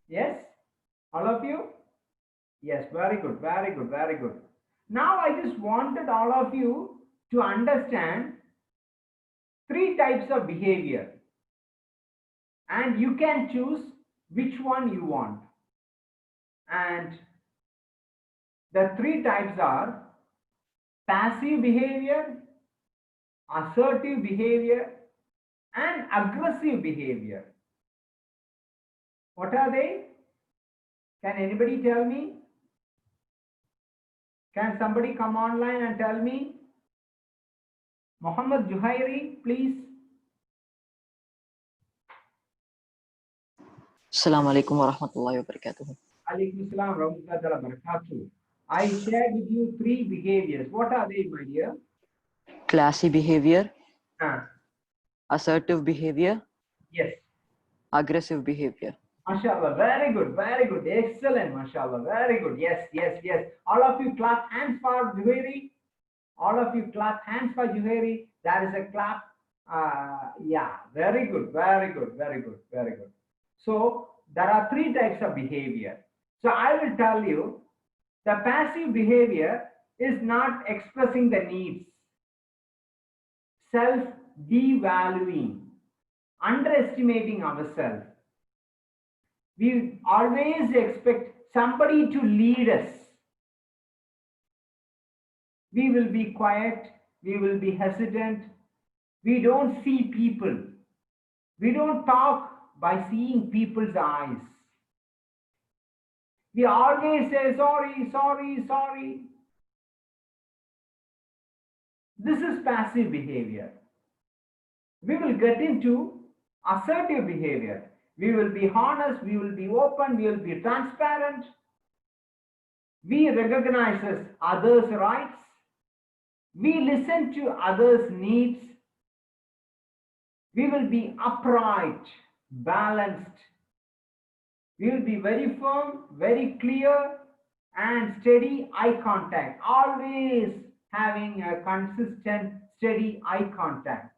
Yes? All of you? Yes, very good, very good, very good. Now I just wanted all of you to understand 3 types of behavior, and you can choose which one you want. And the 3 types are passive behavior, assertive behavior, and aggressive behavior. What are they? Can anybody tell me? Can somebody come online and tell me? Muhammad Juhairi, please. Assalamu alaikum wa rahmatullahi wa barakatuh. Alaikum salam wa rahmatullahi wa barakatuh. I shared with you 3 behaviors. What are they, my dear? Classy behavior, Ah, assertive behavior, yes. aggressive behavior. MashaAllah, very good, excellent, MashaAllah, very good. Yes, yes, yes. All of you clap hands for Juhairi. All of you clap hands for Juhairi. That is a clap. Yeah, very good, very good, very good, very good. So there are 3 types of behavior. So I will tell you, the passive behavior is not expressing the needs, self-devaluing, underestimating ourselves. We always expect somebody to lead us. We will be quiet, we will be hesitant, we don't see people. We don't talk by seeing people's eyes. We always say, sorry, sorry, sorry. This is passive behavior. We will get into assertive behavior. We will be honest, we will be open, we will be transparent. We recognize others' rights. We listen to others' needs. We will be upright, balanced. We will be very firm, very clear, and steady eye contact. Always having a consistent, steady eye contact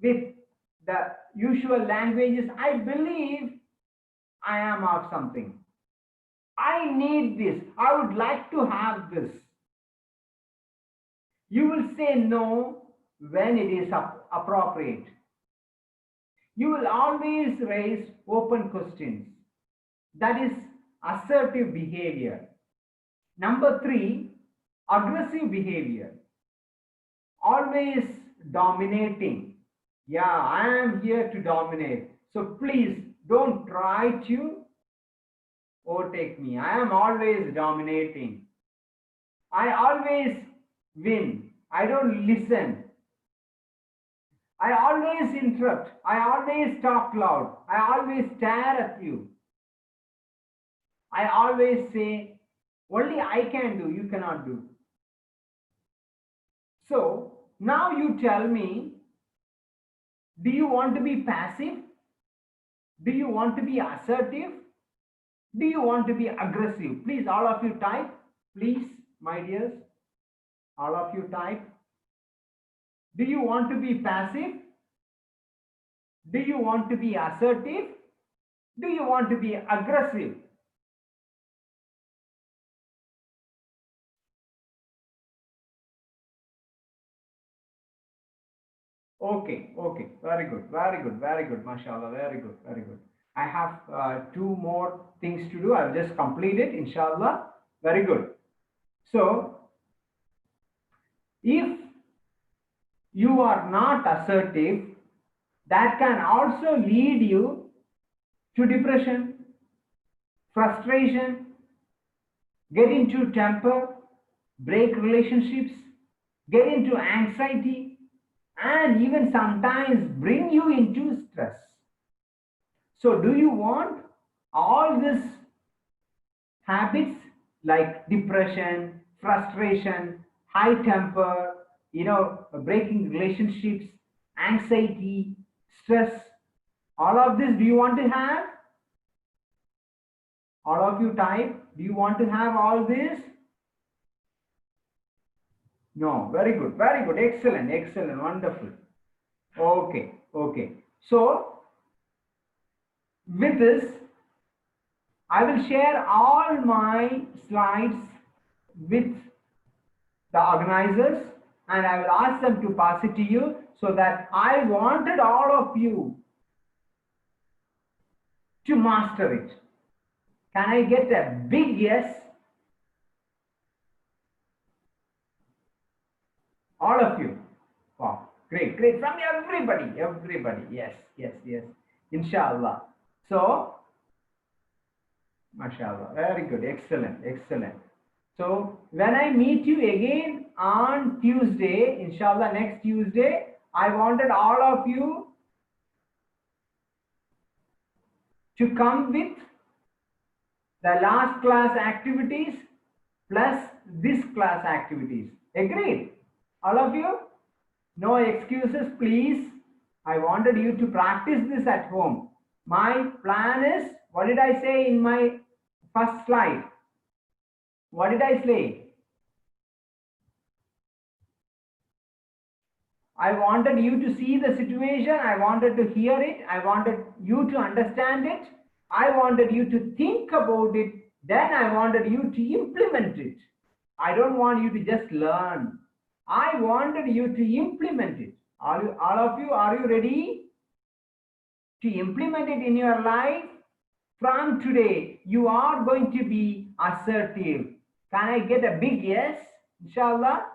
with the usual languages. I believe I am of something. I need this. I would like to have this. You will say no when it is appropriate. You will always raise open questions. That is assertive behavior. Number 3, aggressive behavior. Always dominating. Yeah, I am here to dominate. So please don't try to overtake me. I am always dominating. I always win. I don't listen. I always interrupt. I always talk loud. I always stare at you. I always say, only I can do, you cannot do. So now you tell me, do you want to be passive? Do you want to be assertive? Do you want to be aggressive? Please, all of you type. Please, my dears, all of you type. Do you want to be passive? Do you want to be assertive? Do you want to be aggressive? Okay, very good, mashallah, very good. I have 2 more things to do. I'll just complete it, inshallah. Very good. So, if you are not assertive, that can also lead you to depression, frustration, get into temper, break relationships, get into anxiety, and even sometimes bring you into stress. So do you want all these habits like depression, frustration, high temper, breaking relationships, anxiety, stress, all of this, do you want to have? All of you type, do you want to have all this? No, very good, excellent, wonderful. Okay. So, with this, I will share all my slides with the organizers and I will ask them to pass it to you, so that I wanted all of you to master it. Can I get a big yes? All of you. Wow, great. From everybody. Yes. Inshallah. So, mashallah, very good, excellent. So, when I meet you again on Tuesday, inshallah, next Tuesday, I wanted all of you to come with the last class activities plus this class activities. Agreed? All of you? No excuses, please. I wanted you to practice this at home. My plan is, what did I say in my first slide? What did I say? I wanted you to see the situation. I wanted to hear it. I wanted you to understand it. I wanted you to think about it. Then I wanted you to implement it. I don't want you to just learn. I wanted you to implement it. All of you, are you ready to implement it in your life? From today, you are going to be assertive. Can I get a big yes? Inshallah?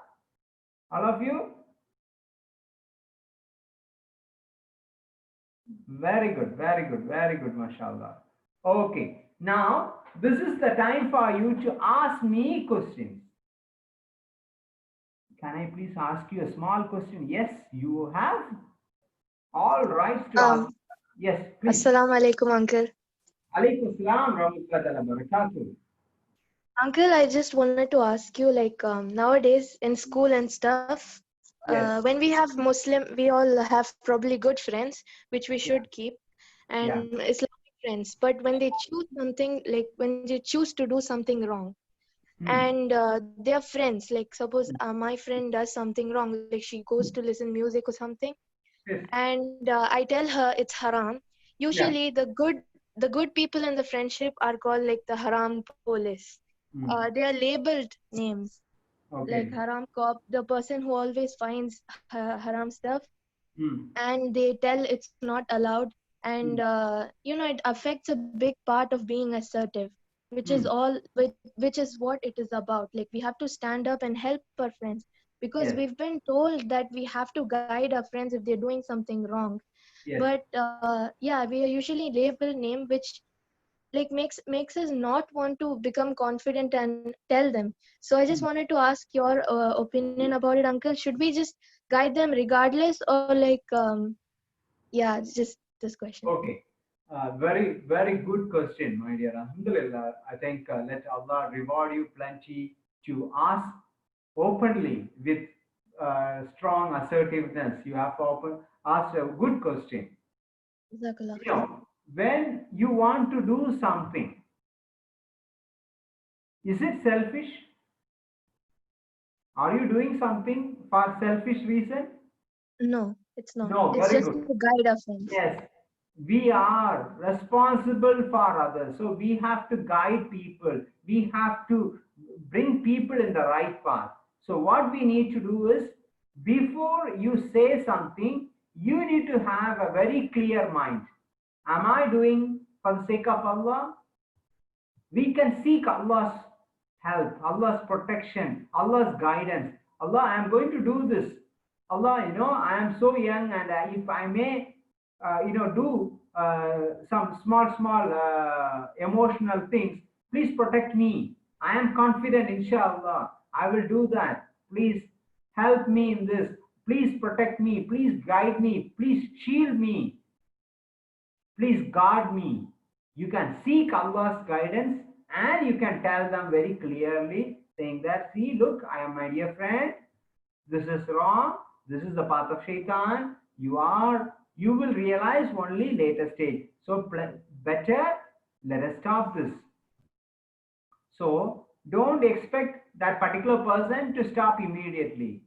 All of you? Very good, mashallah. Okay, now this is the time for you to ask me questions. Can I please ask you a small question? Yes, you have all rights to ask. Yes, please. Assalamu alaikum, uncle. Alaikum salam, rahmatullahi wa barakatuh. Uncle, I just wanted to ask you, like, nowadays in school and stuff, Yes. when we have Muslim, we all have probably good friends, which we should keep, Yeah. and Islamic friends. But when they choose something, like when they choose to do something wrong, and they're friends, like suppose my friend does something wrong, like she goes to listen music or something, Yes. and I tell her it's haram. Yeah. Usually, the good people in the friendship are called like the haram police. They are labeled names like Okay. haram cop, the person who always finds haram stuff, Mm. and they tell it's not allowed. And it affects a big part of being assertive, which is Mm. all which is what it is about. Like we have to stand up and help our friends, because Yes. we've been told that we have to guide our friends if they're doing something wrong. Yes. But yeah, we are usually labeled name, which like makes us not want to become confident and tell them. So I just wanted to ask your opinion about it, uncle. Should we just guide them regardless, or like yeah, it's just this question. Okay. Very, very good question, my dear. Alhamdulillah. I think let Allah reward you plenty to ask openly with strong assertiveness. You have asked a good question. Jazakallah You khair. know, when you want to do something, is it selfish? Are you doing something for selfish reason? No, it's not. No, It's very just good. to guide our friends. Yes, we are responsible for others. So we have to guide people. We have to bring people in the right path. So what we need to do is, before you say something, you need to have a very clear mind. Am I doing for the sake of Allah? We can seek Allah's help, Allah's protection, Allah's guidance. Allah, I am going to do this. Allah, I am so young, and if I may, do some small emotional things, please protect me. I am confident, inshallah, I will do that. Please help me in this. Please protect me. Please guide me. Please shield me. Please guard me. You can seek Allah's guidance, and you can tell them very clearly, saying that, see, look, I am my dear friend. This is wrong. This is the path of shaitan. You will realize only later stage. So better, let us stop this. So don't expect that particular person to stop immediately.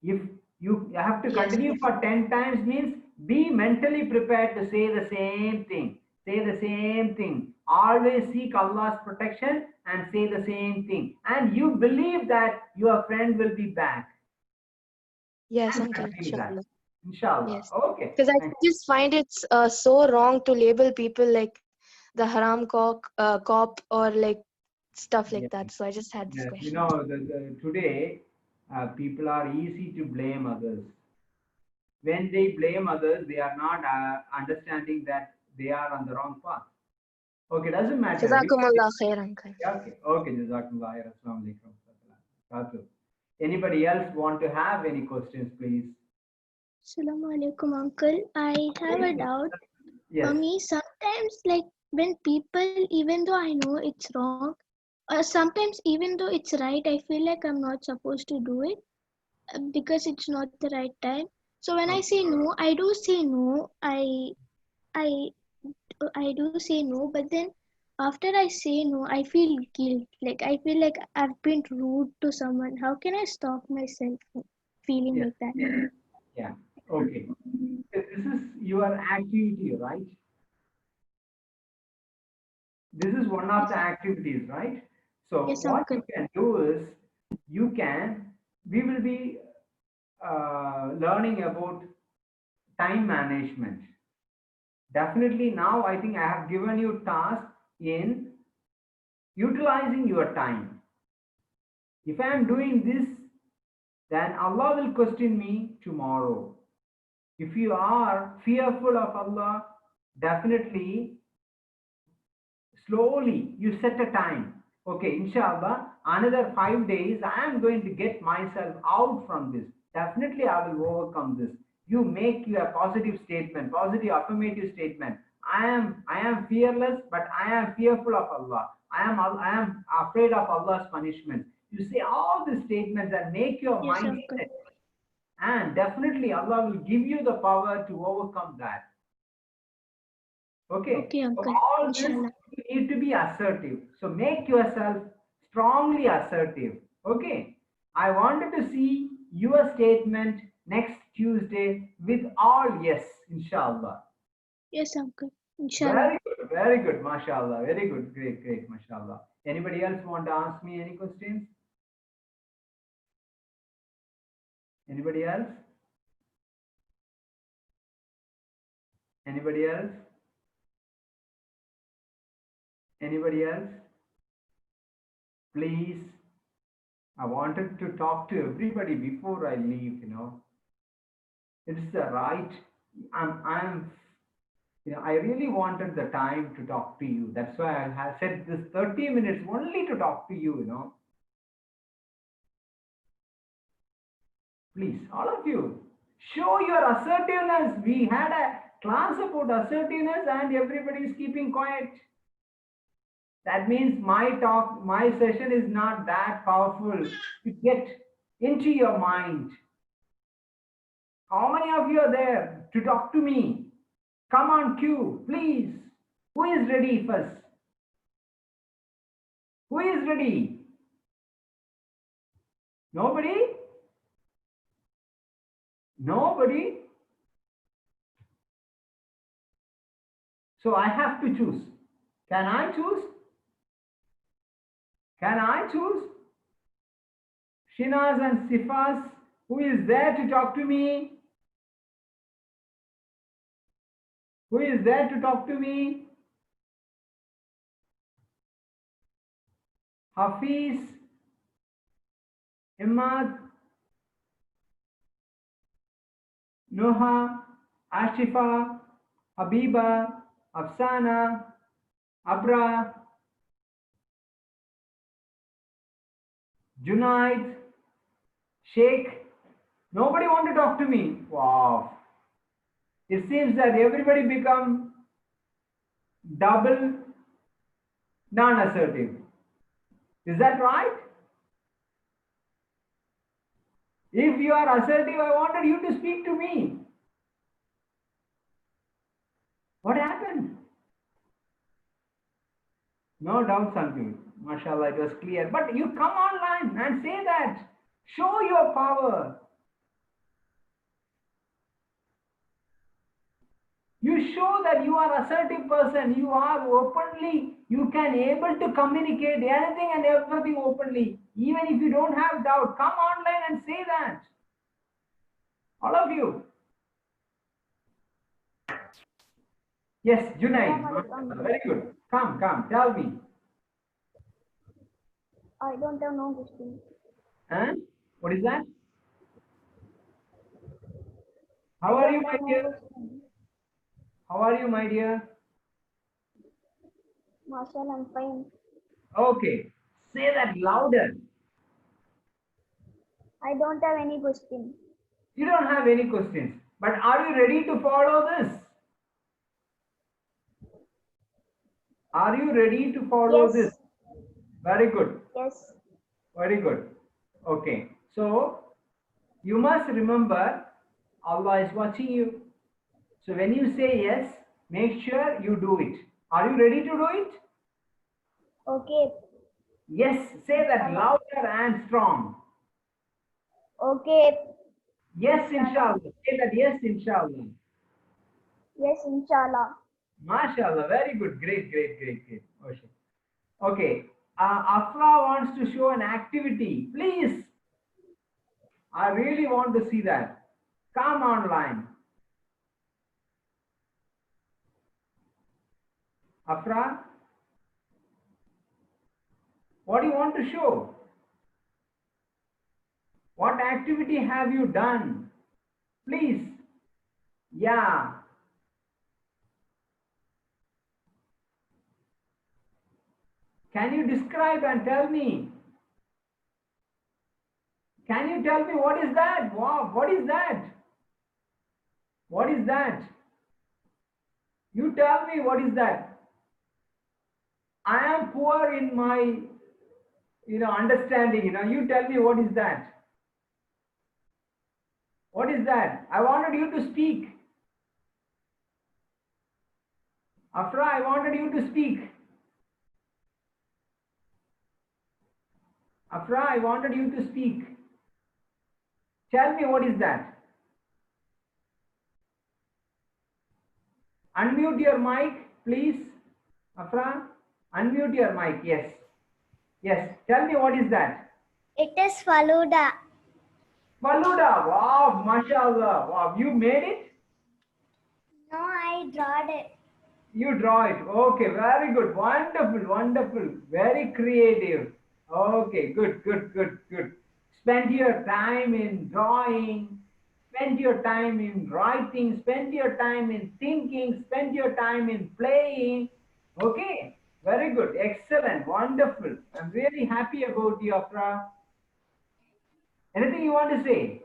If you have to Yes. continue for 10 times, means be mentally prepared to say the same thing. Say the same thing. Always seek Allah's protection and say the same thing. And you believe that your friend will be back. Yes, And uncle. continue that. Inshallah. Inshallah. Yes. Okay. Because I Thank just find it's so wrong to label people like the haram cop or like stuff you. like that. So I just had this Yes. question. Today, people are easy to blame others. When they blame others, they are not understanding that they are on the wrong path. Okay, doesn't matter. Jazakumullah khair, uncle. Okay, okay, Jazakumullah khair. Assalamu alaikum. Anybody else want to have any questions, please? Assalamu alaikum, uncle. I have a doubt. Yes. For me, sometimes like when people, even though I know it's wrong, or sometimes even though it's right, I feel like I'm not supposed to do it because it's not the right time. So when I say no, I do say no. I do say no, but then after I say no, I feel guilt. Like I feel like I've been rude to someone. How can I stop myself from feeling Yes. like that? Yeah. Okay. This is your activity, right? This is one of the activities, right? So Yes, what uncle. you can do is, we will be learning about time management. Definitely now I think I have given you task in utilizing your time. If I am doing this, then Allah will question me tomorrow. If you are fearful of Allah, definitely slowly you set a time. Okay, inshallah, another 5 days I am going to get myself out from this. Definitely I will overcome this. You make your positive statement, positive affirmative statement. I am fearless, but I am fearful of Allah. I am afraid of Allah's punishment. You say all these statements and make your Yes, mind uncle. set. And definitely Allah will give you the power to overcome that. Okay. Okay, So uncle. all this, Inshallah. you need to be assertive. So make yourself strongly assertive. Okay. I wanted to see your statement next Tuesday with all yes, inshallah. Yes, uncle. Inshallah. Very good, mashallah. Very good, great, mashallah. Anybody else want to ask me any questions? Anybody else? Anybody else? Anybody else? Please, I wanted to talk to everybody before I leave, you know. It's the right, I really wanted the time to talk to you. That's why I have said this 30 minutes only to talk to you, you know. Please, all of you, show your assertiveness. We had a class about assertiveness and everybody is keeping quiet. That means my talk, my session is not that powerful to get into your mind. How many of you are there to talk to me? Come on, queue, please. Who is ready first? Who is ready? Nobody? Nobody? So I have to choose. Can I choose? Can I choose? Shinaz and Sifas, who is there to talk to me? Who is there to talk to me? Hafiz, Imad, Noha, Ashifa, Habiba, Afsana, Abra, Junaid, Sheikh. Nobody want to talk to me. Wow. It seems that everybody become double non-assertive. Is that right? If you are assertive, I wanted you to speak to me. What happened? No doubts, uncle. MashaAllah, it was clear. But you come online and say that. Show your power. You show that you are assertive person. You are openly, you can able to communicate anything and everything openly. Even if you don't have doubt, come online and say that. All of you. Yes, Junaid. Very good. Come, tell me. I don't have no question. Huh? What is that? How are you, my dear? How are you, my dear? Marshall, I'm fine. Okay. Say that louder. I don't have any question. You don't have any questions. But are you ready to follow this? Are you ready to follow Yes. this? Very good. Yes. Very good. Okay. So you must remember Allah is watching you. So when you say yes, make sure you do it. Are you ready to do it? Okay. Yes. Say that louder and strong. Okay. Yes, inshallah. Say that yes, inshallah. Yes, inshallah. MashaAllah. Very good. Great. Okay. Afra wants to show an activity. Please. I really want to see that. Come online. Afra, what do you want to show? What activity have you done? Please. Yeah. Can you describe and tell me? Can you tell me what is that? Wow, what is that? What is that? You tell me what is that? I am poor in my, understanding. You tell me, what is that? What is that? I wanted you to speak. Afra, I wanted you to speak. Afra, I wanted you to speak. Tell me, what is that? Unmute your mic, please. Afra, unmute your mic. Yes. Yes. Tell me, what is that? It is Faluda. Faluda. Wow, mashallah. Wow, you made it? No, I drawed it. You draw it. Okay, very good. Wonderful, wonderful. Very creative. Okay, good, good, good, good. Spend your time in drawing. Spend your time in writing. Spend your time in thinking. Spend your time in playing. Okay, very good. Excellent. Wonderful. I'm really happy about you, Afra. Anything you want to say?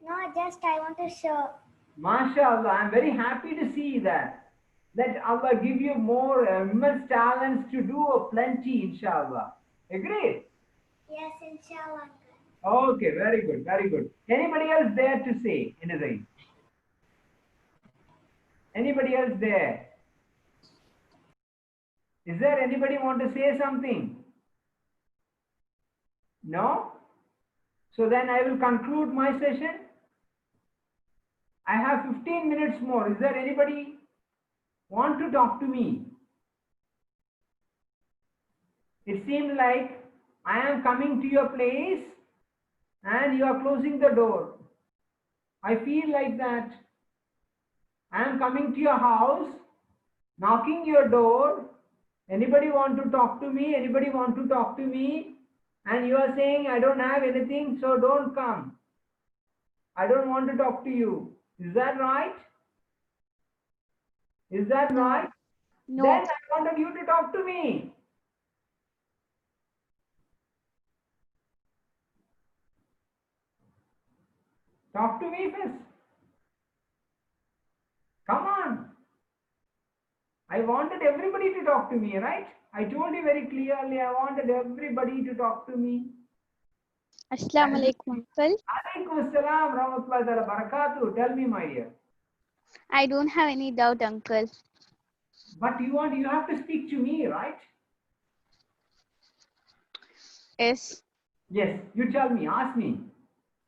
No, just I want to show. MashaAllah, I'm very happy to see that. Let Allah give you more immense talents to do plenty, inshallah. Agreed? Yes, inshallah. Okay, very good, very good. Anybody else there to say anything? Anybody else there? Is there anybody want to say something? No? So then I will conclude my session. I have 15 minutes more. Is there anybody want to talk to me? It seems like I am coming to your place and you are closing the door. I feel like that. I am coming to your house, knocking your door. Anybody want to talk to me? Anybody want to talk to me? And you are saying, I don't have anything, so don't come. I don't want to talk to you. Is that right? Is that right? No. Then I wanted you to talk to me. Talk to me first. Come on. I wanted everybody to talk to me, right? I told you very clearly, I wanted everybody to talk to me. Assalamu alaikum, uncle. Alaikum assalam rahmatullahi wa barakatuh. Tell me, my dear. I don't have any doubt, uncle. But you have to speak to me, right? Yes. Yes, you tell me, ask me.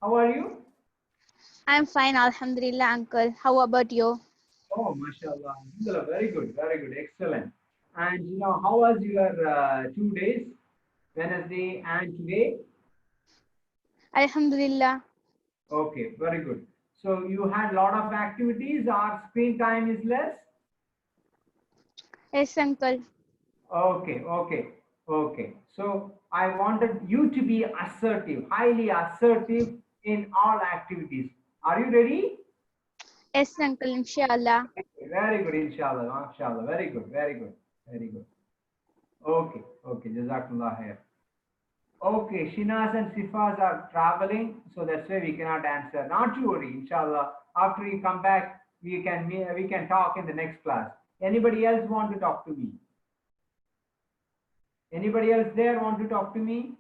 How are you? I'm fine, alhamdulillah, uncle. How about you? Oh, mashallah. Alhamdulillah. Very good, excellent. And how was your 2 days, Wednesday and today? Alhamdulillah. Okay, very good. So you had a lot of activities, or screen time is less? Yes, uncle. Okay, okay, okay. So I wanted you to be assertive, highly assertive in all activities. Are you ready? Yes, uncle, inshallah. Very good, inshallah, mashallah. Very good, very good, very good. Okay, okay, Jazakallah khair. Okay, Shinaz and Sifaz are traveling, so that's why we cannot answer. Not to worry, inshallah. After you come back, we can talk in the next class. Anybody else want to talk to me? Anybody else there want to talk to me?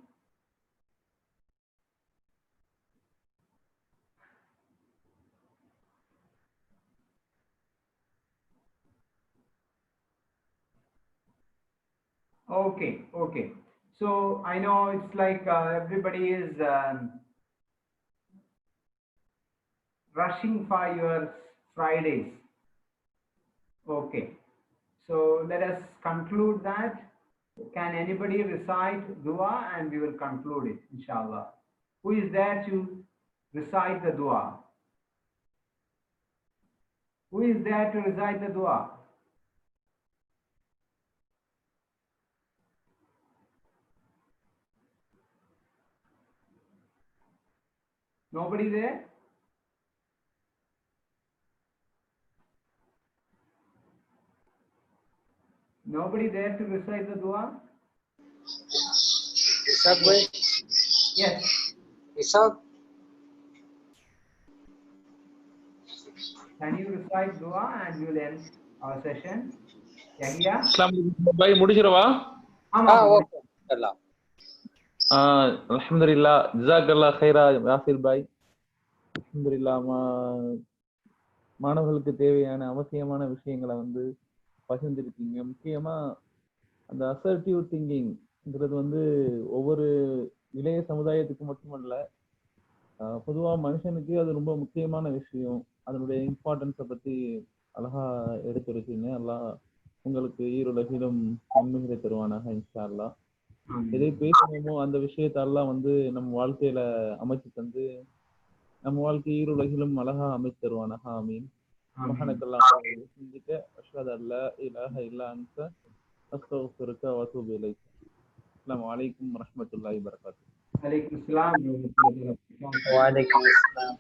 Okay, okay. So I know it's like everybody is rushing for your Fridays. Okay. So let us conclude that. Can anybody recite dua and we will conclude it, inshallah. Who is there to recite the dua? Who is there to recite the dua? Nobody there? Nobody there to recite the dua? Isaac, boy. Yes. Isaac. Can you recite dua and we will end our session? Yahya பாய் முடிச்சிரவா? ஆமா okay எல்லாம். அல்ஹம்துலில்லாஹ் ஜஸாக்கல்லாஹ் Khaira Yasser பாய். அல்ஹம்துலில்லாஹ் மாணவர்களுக்கு தேவையான அவசியமான விஷயங்களை வந்து பகிர்ந்திருக்கீங்க. முக்கியமா அந்த அசர்ட்டிவ் திங்கிங்கிறது வந்து ஒவ்வொரு இளைய சமுதாயத்துக்கு மட்டுமல்ல, பொதுவா மனுஷனுக்கு அது ரொம்ப முக்கியமான விஷயம். அதனுடைய இம்பார்ட்டன்ஸை பத்தி அழகா எடுத்துருக்கீங்க. எல்லாம் உங்களுக்கு ஈருலகிலும் நன்மைகளை தருவானாக இன்ஷா அல்லாஹ். எதை பேசணுமோ அந்த விஷயத்தெல்லாம் வந்து நம்ம வாழ்க்கையில அமைச்சு தந்து நம்ம வாழ்க்கை ஈருலகிலும் அழகா அமைச்சு தருவானாக. ஆமீன். சுப்ஹானக்கல்லாஹ் வபிஹம்திக அஷ்ஹது அல்லா இலாஹ இல்லா அன்த அஸ்தக்ஃபிருக வ அத்தூபு இலைக். அஸ்ஸலாமு அலைக்கும் வரஹ்மத்துல்லாஹி வபரகாத்துஹு. வலைக்கும் ஸலாம். வலைக்கும் அஸ்ஸலாம்.